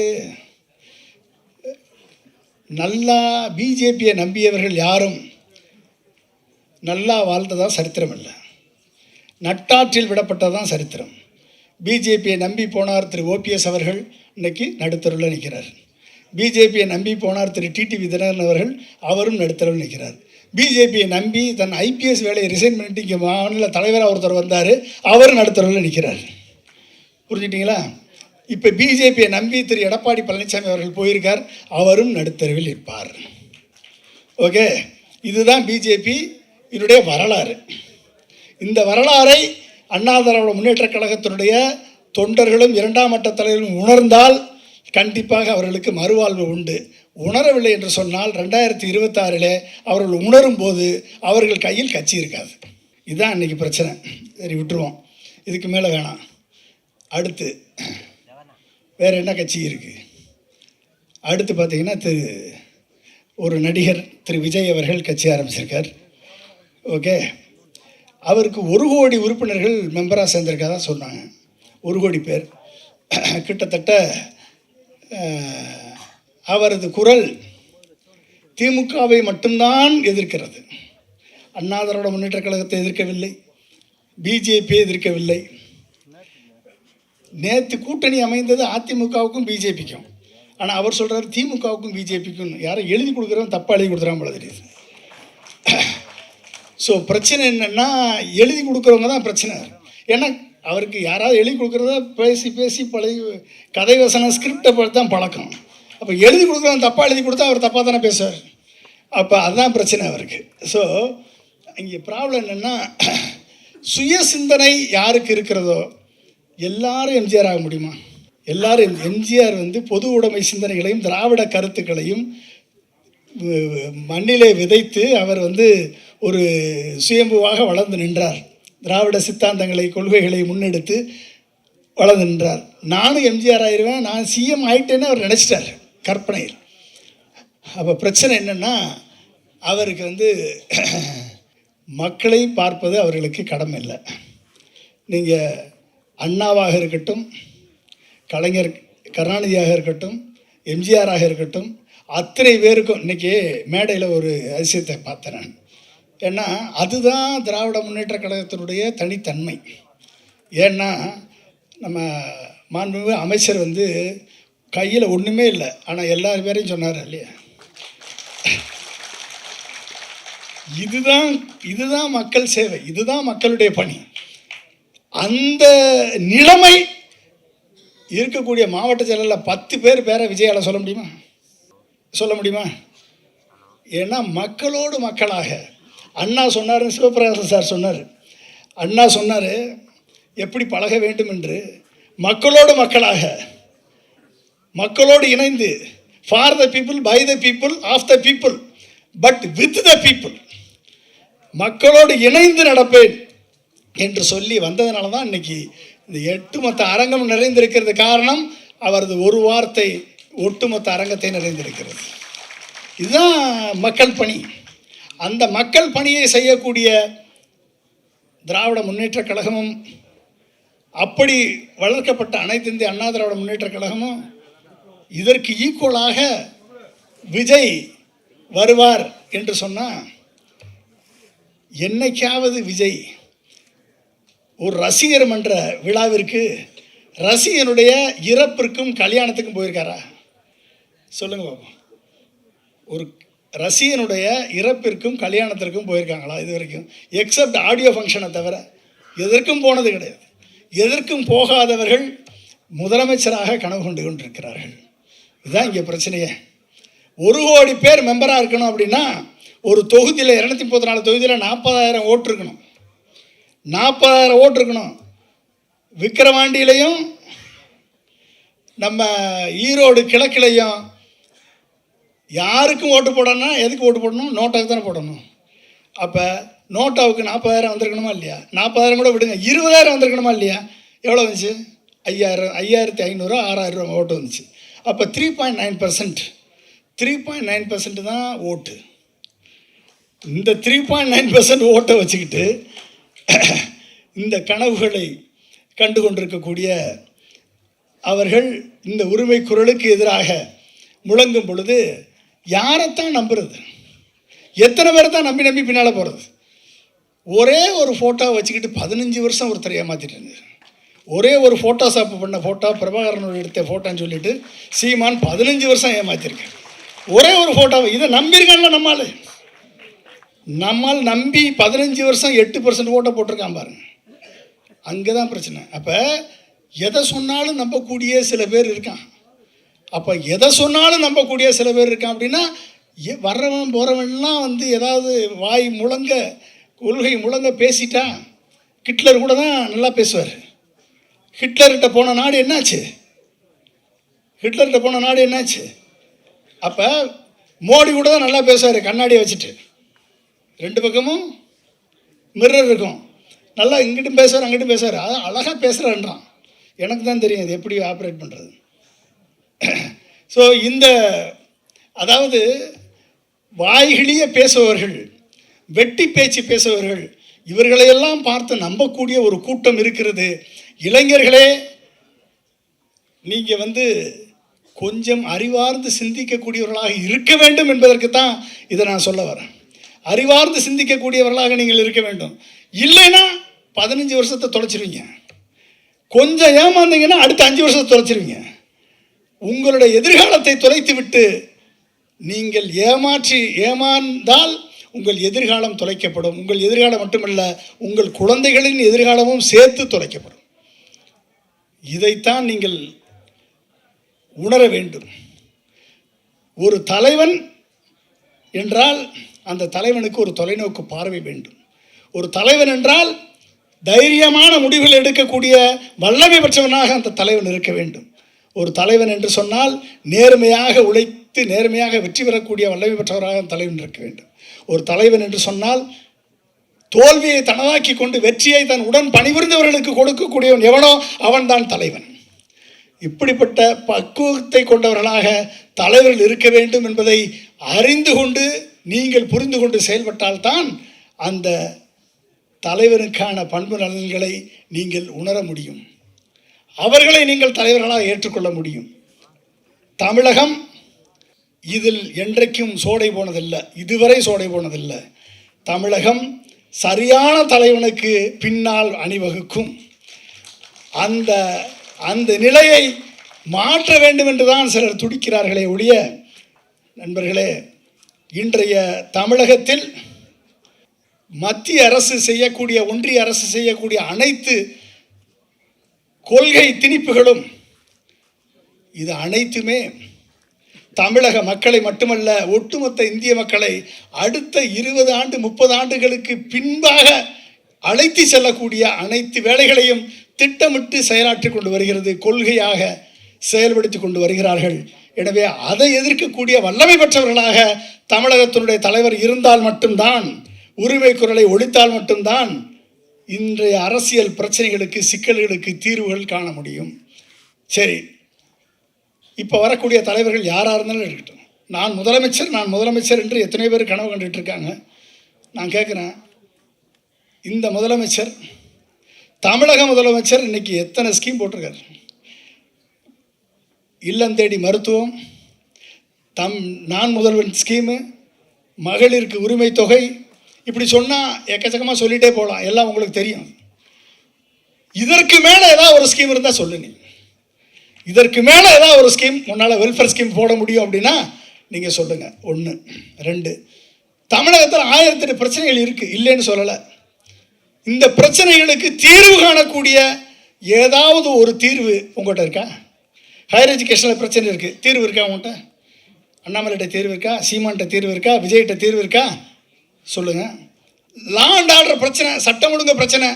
நல்லா பிஜேபியை நம்பியவர்கள் யாரும் நல்லா வாழ்ந்ததா சரித்திரம் இல்லை. நட்டாற்றில் விடப்பட்டதான் சரித்திரம். பிஜேபியை நம்பி போனார் திரு ஓபிஎஸ் அவர்கள் இன்னைக்கு நடுத்தருவில் நிற்கிறார். பிஜேபியை நம்பி போனார் திரு டிடிவி தினகரன் அவர்கள், அவரும் நடுத்தருவில் நிற்கிறார். பிஜேபியை நம்பி தன் ஐபிஎஸ் வேலையை ரிசைன் பண்ணிட்டு இங்கே மாநில தலைவராக ஒருத்தர் வந்தார், அவரும் நடுத்தருவில் நிற்கிறார். புரிஞ்சுட்டிங்களா? இப்போ பிஜேபியை நம்பி திரு எடப்பாடி பழனிசாமி அவர்கள் போயிருக்கார், அவரும் நடுத்தருவில் இருப்பார். ஓகே, இதுதான் பிஜேபி இதனுடைய வரலாறு. இந்த வரலாறை அண்ணா திராவிட முன்னேற்ற கழகத்தினுடைய தொண்டர்களும் 2ஆம் மட்ட தலைவர்களும் உணர்ந்தால் கண்டிப்பாக அவர்களுக்கு மறுவாழ்வு உண்டு. உணரவில்லை என்று சொன்னால் 2026 அவர்கள் உணரும் போது அவர்கள் கையில் கட்சி இருக்காது. இதுதான் இன்றைக்கி பிரச்சனை. சரி, விட்டுருவோம், இதுக்கு மேலே வேணாம். அடுத்து வேறு என்ன கட்சி இருக்குது? அடுத்து பார்த்திங்கன்னா ஒரு நடிகர் திரு விஜய் அவர்கள் கட்சி ஆரம்பிச்சிருக்கார். ஓகே, அவருக்கு 1 கோடி உறுப்பினர்கள் மெம்பராக சேர்ந்திருக்கதா சொன்னாங்க. 1 கோடி பேர். கிட்டத்தட்ட அவரது குரல் திமுகவை மட்டும்தான் எதிர்க்கிறது. அண்ணா திராவிட முன்னேற்ற கழகத்தை எதிர்க்கவில்லை, பிஜேபியை எதிர்க்கவில்லை. நேற்று கூட்டணி அமைந்தது அதிமுகவுக்கும் பிஜேபிக்கும். ஆனால் அவர் சொல்கிறார் திமுகவுக்கும் பிஜேபிக்கும். யாரும் எழுதி கொடுக்குறவன் தப்பாக எழுதி கொடுத்துறான் போல தெரியுது. ஸோ பிரச்சனை என்னென்னா, எழுதி கொடுக்குறவங்க தான் பிரச்சனை. ஏன்னா அவருக்கு யாராவது எழுதி கொடுக்குறத பேசி பேசி பழகி கதை வசனம் ஸ்கிரிப்டை பார்த்து தான் பழக்கம். அப்போ எழுதி கொடுக்குறவன் தப்பாக எழுதி கொடுத்தா அவர் தப்பாக தானே பேசுவார். அப்போ அதுதான் பிரச்சனை அவருக்கு. ஸோ இங்கே ப்ராப்ளம் என்னென்னா, சுய சிந்தனை யாருக்கு இருக்கிறதோ எல்லாரும் எம்ஜிஆர் ஆக முடியுமா? எல்லாரும் எம்ஜிஆர் பொது உடைமை சிந்தனைகளையும் திராவிட கருத்துக்களையும் மண்ணிலே விதைத்து அவர் ஒரு சுயம்புவாக வளர்ந்து நின்றார். திராவிட சித்தாந்தங்களை கொள்கைகளை முன்னெடுத்து வளர்ந்து நின்றார். நானும் எம்ஜிஆர் ஆயிடுவேன், நான் சிஎம் ஆகிட்டேன்னு அவர் நினச்சிட்டார் கற்பனையில். அப்போ பிரச்சனை என்னென்னா, அவருக்கு மக்களை பார்ப்பது அவர்களுக்கு கடமை இல்லை. நீங்கள் அண்ணாவாக இருக்கட்டும், கலைஞர் கருணாநிதியாக இருக்கட்டும், எம்ஜிஆராக இருக்கட்டும், அத்தனை பேருக்கும் இன்றைக்கி மேடையில் ஒரு அதிசயத்தை பார்த்தேன் நான். ஏன்னா அதுதான் திராவிட முன்னேற்ற கழகத்தினுடைய தனித்தன்மை. ஏன்னா நம்ம மாண்புமிகு அமைச்சர் கையில் ஒன்றுமே இல்லை, ஆனால் எல்லார் பேரையும் சொன்னார் இல்லையா? இதுதான் மக்கள் சேவை, இதுதான் மக்களுடைய பணி. அந்த நிலைமை இருக்கக்கூடிய மாவட்ட செயலரில் 10 பேரை விஜயால சொல்ல முடியுமா? ஏன்னா மக்களோடு மக்களாக அண்ணா சொன்னார், சிவபிரகாசம் சார் சொன்னார், அண்ணா சொன்னார் எப்படி பழக வேண்டும் என்று. மக்களோடு மக்களாக, மக்களோடு இணைந்து, for the people, by the people, of the people, but with the people, மக்களோடு இணைந்து நடப்பேன் என்று சொல்லி வந்ததுனால தான் இன்றைக்கி இந்த ஒட்டுமொத்த அரங்கம் நிறைந்திருக்கிறது. காரணம் அவரது ஒரு வார்த்தை ஒட்டுமொத்த அரங்கத்தை நிறைந்திருக்கிறது. இதுதான் மக்கள் பணி. அந்த மக்கள் பணியை செய்யக்கூடிய திராவிட முன்னேற்ற கழகமும், அப்படி வளர்க்கப்பட்ட அனைத்து இந்திய அண்ணா திராவிட முன்னேற்ற கழகமும் இதற்கு ஈக்குவலாக விஜய் வருவார் என்று சொன்னால், என்னைக்காவது விஜய் ஒரு ரசிகர் மன்ற விழாவிற்கு ரசிகனுடைய இறப்பிற்கும் கல்யாணத்துக்கும் போயிருக்காரா? சொல்லுங்க பாப்போம். ஒரு ரசிகனுடைய இறப்பிற்கும் கல்யாணத்திற்கும் போயிருக்காங்களா இது வரைக்கும்? எக்ஸப்ட் ஆடியோ ஃபங்க்ஷனை தவிர எதற்கும் போனது கிடையாது. எதற்கும் போகாதவர்கள் முதலமைச்சராக கனவு கொண்டு கொண்டிருக்கிறார்கள். இதுதான் இங்கே பிரச்சனையே. 1 கோடி பேர் மெம்பராக இருக்கணும் அப்படின்னா ஒரு தொகுதியில் 234 தொகுதியில் 40,000 ஓட்டு இருக்கணும். 40,000 ஓட்டு இருக்கணும். விக்கிரவாண்டியிலையும் நம்ம ஈரோடு கிழக்கிலையும் யாருக்கும் ஓட்டு போடணும்னா எதுக்கு ஓட்டு போடணும்? நோட்டாவுக்கு தானே போடணும். அப்போ நோட்டாவுக்கு 40,000 வந்திருக்கணுமா இல்லையா? 40,000 கூட விடுங்க, 20,000 வந்திருக்கணுமா இல்லையா? எவ்வளோ வந்துச்சு? 5,500 6,000 ஓட்டு வந்துச்சு. அப்போ 3.9% தான் ஓட்டு. இந்த 3.9% ஓட்டை வச்சுக்கிட்டு இந்த கனவுகளை கண்டு கொண்டிருக்கக்கூடிய அவர்கள் இந்த உரிமை குரலுக்கு எதிராக முழங்கும் பொழுது யாரைத்தான் நம்புறது? எத்தனை பேரை தான் நம்பி பின்னால் போகிறது? ஒரே ஒரு ஃபோட்டோ வச்சுக்கிட்டு 15 வருஷம் ஒருத்தர் ஏமாற்றிட்டு இருந்தார். ஒரே ஒரு ஃபோட்டோஷாப் பண்ண ஃபோட்டோ, பிரபாகரனோட எடுத்த ஃபோட்டோன்னு சொல்லிட்டு சீமான் 15 வருஷம் ஏமாற்றிருக்கேன். ஒரே ஒரு ஃபோட்டோவை இதை நம்பியிருக்கான்ல நம்மால் நம்பி 15 வருஷம் 8% ஓட்டை போட்டிருக்கான் பாருங்க. அங்கே தான் பிரச்சனை. அப்போ எதை சொன்னாலும் நம்பக்கூடிய சில பேர் இருக்கான். அப்போ எதை சொன்னாலும் நம்பக்கூடிய சில பேர் இருக்கான் அப்படின்னா வர்றவன் போகிறவன்லாம் வந்து ஏதாவது வாய் முழங்க கொள்கை முழங்க பேசிட்டா ஹிட்லர் கூட தான் நல்லா பேசுவார். ஹிட்லர்கிட்ட போன நாடு என்னாச்சு? அப்போ மோடி கூட தான் நல்லா பேசுவார், கண்ணாடியை வச்சுட்டு. 2 பக்கமும் மிரர் இருக்கும். நல்லா இங்கிட்டும் பேசுவார், அங்கிட்டும் பேசுவார். அதான் அழகாக பேசுகிறான்றான். எனக்கு தான் தெரியும் இது எப்படி ஆப்ரேட் பண்ணுறது. ஸோ அதாவது வாய்கிழிய பேசுபவர்கள், வெட்டி பேச்சு பேசுபவர்கள், இவர்களையெல்லாம் பார்த்து நம்பக்கூடிய ஒரு கூட்டம் இருக்கிறது. இளைஞர்களே, நீங்கள் கொஞ்சம் அறிவார்ந்து சிந்திக்கக்கூடியவர்களாக இருக்க வேண்டும் என்பதற்கு தான் இதை நான் சொல்ல வரேன். அறிவார்ந்து சிந்திக்கக்கூடியவர்களாக நீங்கள் இருக்க வேண்டும். இல்லைன்னா 15 வருஷத்தை தொலைச்சிருவீங்க. கொஞ்சம் ஏமாந்தீங்கன்னா அடுத்த 5 வருஷத்தை தொலைச்சிருவீங்க. உங்களுடைய எதிர்காலத்தை தொலைத்து விட்டு நீங்கள் ஏமாந்தால் உங்கள் எதிர்காலம் தொலைக்கப்படும். உங்கள் எதிர்காலம் மட்டுமல்ல, உங்கள் குழந்தைகளின் எதிர்காலமும் சேர்த்து தொலைக்கப்படும். இதைத்தான் நீங்கள் உணர வேண்டும். ஒரு தலைவன் என்றால் அந்த தலைவனுக்கு ஒரு தொலைநோக்கு பார்வை வேண்டும். ஒரு தலைவன் என்றால் தைரியமான முடிவுகள் எடுக்கக்கூடிய வல்லமை பெற்றவனாக அந்த தலைவன் இருக்க வேண்டும். ஒரு தலைவன் என்று சொன்னால் நேர்மையாக உழைத்து நேர்மையாக வெற்றி பெறக்கூடிய வல்லமை பெற்றவராக தலைவன் இருக்க வேண்டும். ஒரு தலைவன் என்று சொன்னால் தோல்வியை தனதாக்கி கொண்டு வெற்றியை தன் உடன் பணிபுரிந்தவர்களுக்கு கொடுக்கக்கூடியவன் எவனோ அவன்தான் தலைவன். இப்படிப்பட்ட பக்குவத்தை கொண்டவர்களாக தலைவர்கள் இருக்க வேண்டும் என்பதை அறிந்து கொண்டு நீங்கள் புரிந்து கொண்டு செயல்பட்டால்தான் அந்த தலைவருக்கான பண்பு நலன்களை நீங்கள் உணர முடியும். அவர்களை நீங்கள் தலைவர்களாக ஏற்றுக்கொள்ள முடியும். தமிழகம் இதில் என்றைக்கும் சோடை போனதில்லை, இதுவரை சோடை போனதில்லை. தமிழகம் சரியான தலைவனுக்கு பின்னால் அணிவகுக்கும். அந்த நிலையை மாற்ற வேண்டும் என்று தான் சிலர் துடிக்கிறார்களே ஒழிய, நண்பர்களே, இன்றைய தமிழகத்தில் மத்திய அரசு செய்யக்கூடிய, ஒன்றிய அரசு செய்யக்கூடிய அனைத்து கொள்கை திணிப்புகளும், இது அனைத்துமே தமிழக மக்களை மட்டுமல்ல, ஒட்டுமொத்த இந்திய மக்களை அடுத்த 20 ஆண்டு 30 ஆண்டுகளுக்கு பின்பாக அழைத்து செல்லக்கூடிய அனைத்து வேலைகளையும் திட்டமிட்டு செயலாற்றி கொண்டு வருகிறது, கொள்கையாக செயல்படுத்தி கொண்டு வருகிறார்கள். எனவே அதை எதிர்க்கக்கூடிய வல்லமை பெற்றவர்களாக தமிழகத்தினுடைய தலைவர் இருந்தால் மட்டும்தான், உரிமை குரலை ஒழித்தால் மட்டும்தான் இன்றைய அரசியல் பிரச்சனைகளுக்கு, சிக்கல்களுக்கு தீர்வுகள் காண முடியும். சரி, இப்போ வரக்கூடிய தலைவர்கள் யாராக இருந்தாலும் இருக்கட்டும், நான் முதலமைச்சர் என்று எத்தனை பேர் கனவு கண்டுட்டு இருக்காங்க. நான் கேட்குறேன், இந்த முதலமைச்சர், தமிழக முதலமைச்சர் இன்னைக்கு எத்தனை ஸ்கீம் போட்டிருக்காரு? இல்லம் தேடி மருத்துவம், நான் முதல்வன் ஸ்கீமு, மகளிருக்கு உரிமை தொகை, இப்படி சொன்னால் எக்கச்சக்கமாக சொல்லிகிட்டே போகலாம், எல்லாம் உங்களுக்கு தெரியும். இதற்கு மேலே ஏதாவது ஒரு ஸ்கீம் இருந்தால் சொல்லுங்க. இதற்கு மேலே ஏதாவது ஒரு ஸ்கீம் முன்னால் வெல்ஃபேர் ஸ்கீம் போட முடியும் அப்படின்னா நீங்கள் சொல்லுங்கள். 1. 2, தமிழகத்தில் 1008 பிரச்சனைகள் இருக்குது, இல்லைன்னு சொல்லலை. இந்த பிரச்சனைகளுக்கு தீர்வு காணக்கூடிய ஏதாவது ஒரு தீர்வு உங்கள்கிட்ட இருக்கா? ஹையர் எஜுகேஷனில் பிரச்சனை இருக்குது, தீர்வு இருக்கா உங்கள்கிட்ட? அண்ணாமலைகிட்ட தீர்வு இருக்கா? சீமான்கிட்ட தீர்வு இருக்கா? விஜய்கிட்ட தீர்வு இருக்கா? சொல்லுங்கள். லா அண்ட் ஆர்டர் பிரச்சனை, சட்டம் ஒழுங்கு பிரச்சனை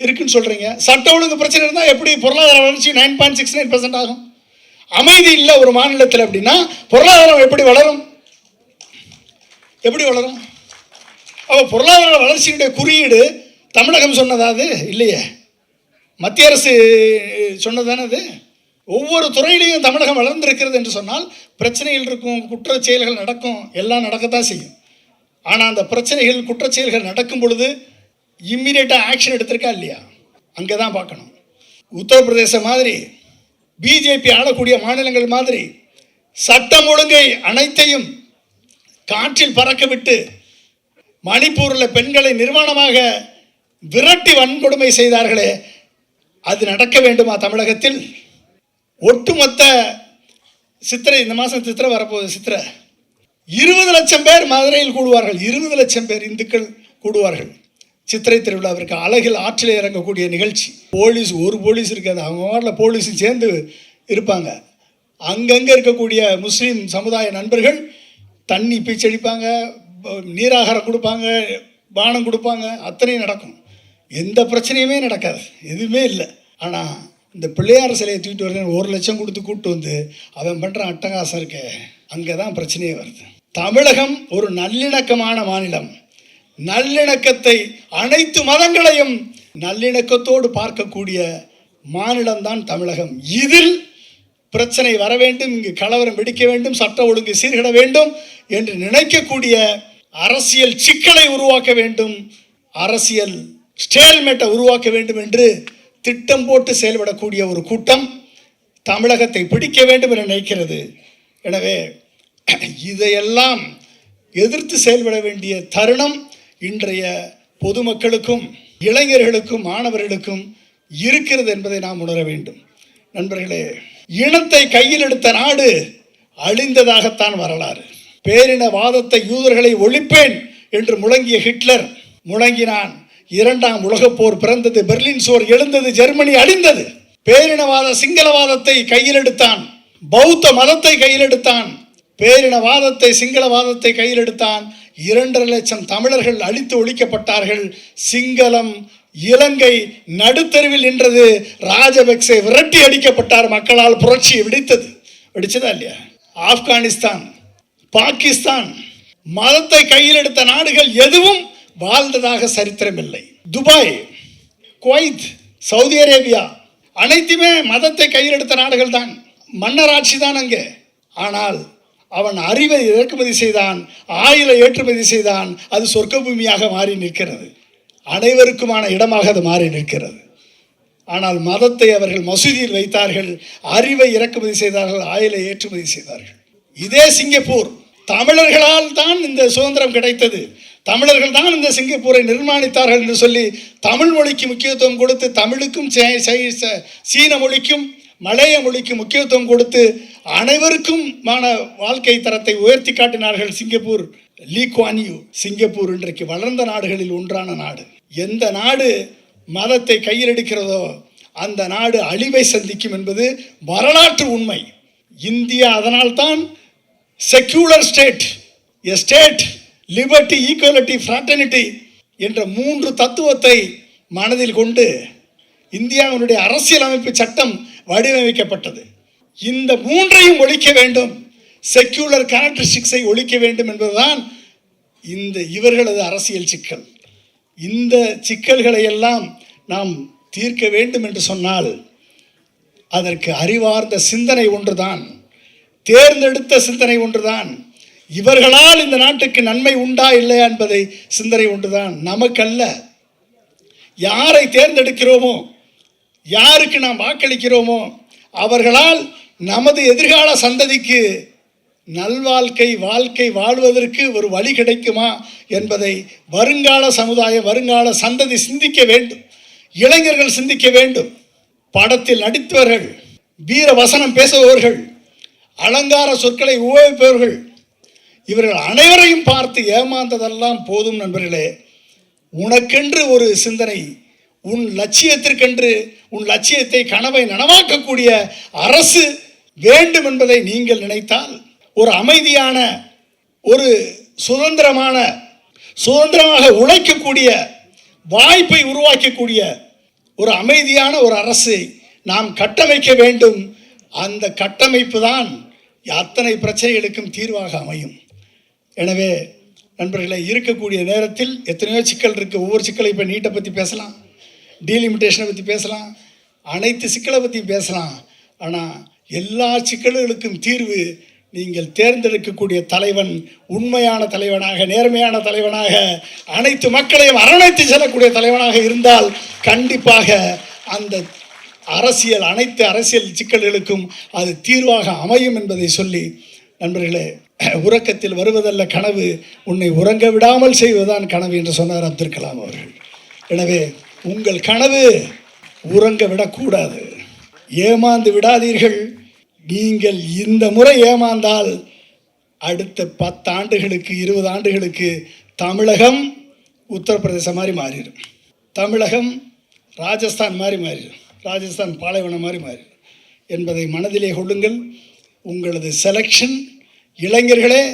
இருக்குன்னு சொல்கிறீங்க. சட்டம் ஒழுங்கு பிரச்சனை இருந்தால் எப்படி பொருளாதார வளர்ச்சி 9.69% ஆகும்? அமைதி இல்லை ஒரு மாநிலத்தில் அப்படின்னா பொருளாதாரம் எப்படி வளரும்? எப்படி வளரும்? அப்போ பொருளாதார வளர்ச்சியுடைய குறியீடு தமிழகம் சொன்னதாவது இல்லையே, மத்திய அரசு சொன்னதானே அது. ஒவ்வொரு துறையிலையும் தமிழகம் வளர்ந்திருக்கிறது என்று சொன்னால் பிரச்சனைகள் இருக்கும், குற்றச் செயல்கள் நடக்கும், எல்லாம் நடக்கத்தான் செய்யும். ஆனால் அந்த பிரச்சனைகள் குற்றச் செயல்கள் நடக்கும் பொழுது இம்மிடியேட்டாக ஆக்ஷன் எடுத்திருக்கா இல்லையா, அங்கே தான் பார்க்கணும். உத்தரப்பிரதேசம் மாதிரி, பிஜேபி ஆளக்கூடிய மாநிலங்கள் மாதிரி சட்டம் ஒழுங்கை அனைத்தையும் காற்றில் பறக்க விட்டு மணிப்பூரில் பெண்களை நிர்வாணமாக விரட்டி வன்கொடுமை செய்தார்களே, அது நடக்க வேண்டுமா தமிழகத்தில்? ஒட்டுமொத்த சித்திரை, இந்த மாதம் சித்திரை வரப்போகுது, சித்திரை 20 லட்சம் பேர் மதுரையில் கூடுவார்கள். 20 லட்சம் பேர் இந்துக்கள் கூடுவார்கள் சித்திரை திருவிழாவிற்கு. அழகில் ஆற்றில் இறங்கக்கூடிய நிகழ்ச்சி. போலீஸ், ஒரு போலீஸ் இருக்காது, அவங்க வாரில் போலீஸும் சேர்ந்து இருப்பாங்க. அங்கங்கே இருக்கக்கூடிய முஸ்லீம் சமுதாய நண்பர்கள் தண்ணி பீச்சடிப்பாங்க, நீராகாரம் கொடுப்பாங்க, பானம் கொடுப்பாங்க, அத்தனையும் நடக்கும். எந்த பிரச்சனையுமே நடக்காது, எதுவுமே இல்லை. ஆனால் இந்த பிள்ளையார் சிலையை தூக்கிட்டு வருது 1 லட்சம் கொடுத்து கூப்பிட்டு வந்து அவன் பண்ணுற அட்டகாசம் இருக்கே, அங்கே தான் பிரச்சனையே வருது. தமிழகம் ஒரு நல்லிணக்கமான மாநிலம். நல்லிணக்கத்தை, அனைத்து மதங்களையும் நல்லிணக்கத்தோடு பார்க்கக்கூடிய மாநிலம்தான் தமிழகம். இதில் பிரச்சனை வர வேண்டும், இங்கு கலவரம் வெடிக்க வேண்டும், சட்ட ஒழுங்கு சீர்கிட வேண்டும் என்று நினைக்கக்கூடிய அரசியல் சிக்கலை உருவாக்க வேண்டும், அரசியல் ஸ்டேல்மேட்டை உருவாக்க வேண்டும் என்று திட்டம் போட்டு செயல்படக்கூடிய ஒரு கூட்டம் தமிழகத்தை பிடிக்க வேண்டும் என நினைக்கிறது. எனவே இதையெல்லாம் எதிர்த்து செயல்பட வேண்டிய தருணம் இன்றைய பொதுமக்களுக்கும் இளைஞர்களுக்கும் மாணவர்களுக்கும் இருக்கிறது என்பதை நாம் உணர வேண்டும். நண்பர்களே, இனத்தை கையில் எடுத்த நாடு அழிந்ததாகத்தான் வரலாறு. பேரினவாதத்தை, யூதர்களை ஒழிப்பேன் என்று முழங்கிய ஹிட்லர் முழங்கினான். 2ஆம் உலகப் போர் பிறந்தது, பெர்லின் சுவர் எழுந்தது, ஜெர்மனி அழிந்தது. பேரினவாத சிங்களவாதத்தை கையில் எடுத்தான், பௌத்த மதத்தை கையில் எடுத்தான், பேரினவாதத்தை சிங்களவாதத்தை கையில் எடுத்தான். 2.5 லட்சம் தமிழர்கள் அழித்து ஒழிக்கப்பட்டார்கள். சிங்களம், இலங்கை நடுத்தருவில் நின்றது. ராஜபக்சே விரட்டி அடிக்கப்பட்டார், மக்களால் புரட்சி வெடிச்சதா இல்லையா? ஆப்கானிஸ்தான், பாகிஸ்தான், மதத்தை கையில் எடுத்த நாடுகள் எதுவும் வாழ்ந்ததாக சரித்திரமில்லை. துபாய், குவைத், சவுதி அரேபியா அனைத்துமே மதத்தை கையில் எடுத்த நாடுகள் தான், மன்னராட்சி தான் அங்கே. ஆனால் அவன் அறிவை இறக்குமதி செய்தான், ஆயுளை ஏற்றுமதி செய்தான், அது சொர்க்க பூமியாக மாறி நிற்கிறது, அனைவருக்குமான இடமாக அது மாறி நிற்கிறது. ஆனால் மதத்தை அவர்கள் மசூதியில் வைத்தார்கள், அறிவை இறக்குமதி செய்தார்கள், ஆயுளை ஏற்றுமதி செய்தார்கள். இதே சிங்கப்பூர், தமிழர்களால் தான் இந்த சுதந்திரம் கிடைத்தது, தமிழர்கள் தான் இந்த சிங்கப்பூரை நிர்மாணித்தார்கள் என்று சொல்லி தமிழ் மொழிக்கு முக்கியத்துவம் கொடுத்து, தமிழுக்கும் சீன மொழிக்கும் மலைய மொழிக்கு முக்கியத்துவம் கொடுத்து அனைவருக்குமான வாழ்க்கை தரத்தை உயர்த்தி காட்டினார்கள் Singapore. Lee Kuan Yew. Singapore இன்றைக்கு வளர்ந்த நாடுகளில் ஒன்றான நாடு. எந்த நாடு மதத்தை கையில் எடுக்கிறதோ அந்த நாடு அழிவை சந்திக்கும் என்பது வரலாற்று உண்மை. இந்தியா அதனால்தான் secular state, a state, liberty, equality, fraternity என்ற 3 தத்துவத்தை மனதில் கொண்டு இந்தியாவினுடைய அரசியலமைப்பு சட்டம் வடிவமைக்கப்பட்டது. இந்த 3ஐயும் ஒழிக்க வேண்டும், செக்யூலர் கேரக்டரிஸ்டிக்ஸை ஒழிக்க வேண்டும் என்பதுதான் இவர்களது அரசியல் சிக்கல். இந்த சிக்கல்களை எல்லாம் நாம் தீர்க்க வேண்டும் என்று சொன்னால் அதற்கு அறிவார்ந்த சிந்தனை ஒன்றுதான், தேர்ந்தெடுத்த சிந்தனை ஒன்றுதான். இவர்களால் இந்த நாட்டுக்கு நன்மை உண்டா இல்லையா என்பதை சிந்தனை ஒன்றுதான், நமக்கல்ல. யாரை தேர்ந்தெடுக்கிறோமோ, யாருக்கு நாம் வாக்களிக்கிறோமோ அவர்களால் நமது எதிர்கால சந்ததிக்கு நல்வாழ்க்கை வாழ்வதற்கு ஒரு வழி கிடைக்குமா என்பதை வருங்கால சமுதாயம், வருங்கால சந்ததி சிந்திக்க வேண்டும், இளைஞர்கள் சிந்திக்க வேண்டும். படத்தில் நடித்தவர்கள், வீர வசனம் பேசுபவர்கள், அலங்கார சொற்களை உபயோகிப்பவர்கள், இவர்கள் அனைவரையும் பார்த்து ஏமாந்ததெல்லாம் போதும். நண்பர்களே, உனக்கென்று ஒரு சிந்தனை, உன் லட்சியத்திற்கென்று, உன் லட்சியத்தை, கனவை நனவாக்கக்கூடிய அரசு வேண்டும் என்பதை நீங்கள் நினைத்தால் ஒரு அமைதியான, ஒரு சுதந்திரமாக உழைக்கக்கூடிய வாய்ப்பை உருவாக்கக்கூடிய ஒரு அமைதியான ஒரு அரசை நாம் கட்டமைக்க வேண்டும். அந்த கட்டமைப்பு தான் அத்தனை பிரச்சனைகளுக்கும் தீர்வாக அமையும். எனவே நண்பர்களை, இருக்கக்கூடிய நேரத்தில் எத்தனையோ சிக்கல் இருக்குது. ஒவ்வொரு சிக்கலை இப்போ நீட்டை பற்றி பேசலாம், டீலிமிட்டேஷனை பற்றி பேசலாம், அனைத்து சிக்கலை பற்றி பேசலாம். ஆனால் எல்லா சிக்கல்களுக்கும் தீர்வு நீங்கள் தேர்ந்தெடுக்கக்கூடிய தலைவன் உண்மையான தலைவனாக, நேர்மையான தலைவனாக, அனைத்து மக்களையும் அரவணைத்து செல்லக்கூடிய தலைவனாக இருந்தால் கண்டிப்பாக அந்த அனைத்து அரசியல் சிக்கல்களுக்கும் அது தீர்வாக அமையும் என்பதை சொல்லி, நண்பர்களே, உறக்கத்தில் வருவதல்ல கனவு, உன்னை உறங்க விடாமல் செய்வதுதான் கனவு என்று சொன்னார் அப்துல் கலாம் அவர்கள். எனவே உங்கள் கனவு உறங்க விடக்கூடாது, ஏமாந்து விடாதீர்கள். நீங்கள் இந்த முறை ஏமாந்தால் அடுத்த 10 ஆண்டுகளுக்கு 20 ஆண்டுகளுக்கு தமிழகம் உத்தரப்பிரதேசம் மாதிரி மாறிடும், தமிழகம் ராஜஸ்தான் மாதிரி மாறிடும், ராஜஸ்தான் பாலைவனம் மாதிரி மாறிடும் என்பதை மனதிலே கொள்ளுங்கள். உங்களது செலெக்ஷன், இளைஞர்களே,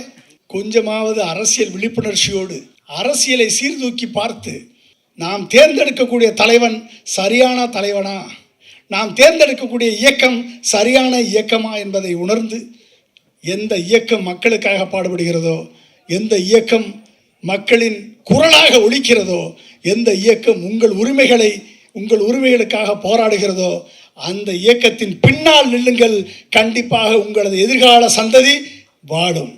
கொஞ்சமாவது அரசியல் விழிப்புணர்ச்சியோடு அரசியலை சீர்தூக்கி பார்த்து, நாம் தேர்ந்தெடுக்கக்கூடிய தலைவன் சரியான தலைவனா, நாம் தேர்ந்தெடுக்கக்கூடிய இயக்கம் சரியான இயக்கமா என்பதை உணர்ந்து, எந்த இயக்கம் மக்களுக்காக பாடுபடுகிறதோ, எந்த இயக்கம் மக்களின் குரலாக ஒலிக்கிறதோ, எந்த இயக்கம் உங்கள் உரிமைகளுக்காக போராடுகிறதோ, அந்த இயக்கத்தின் பின்னால் நில்லுங்கள். கண்டிப்பாக உங்களது எதிர்கால சந்ததி வாழும்.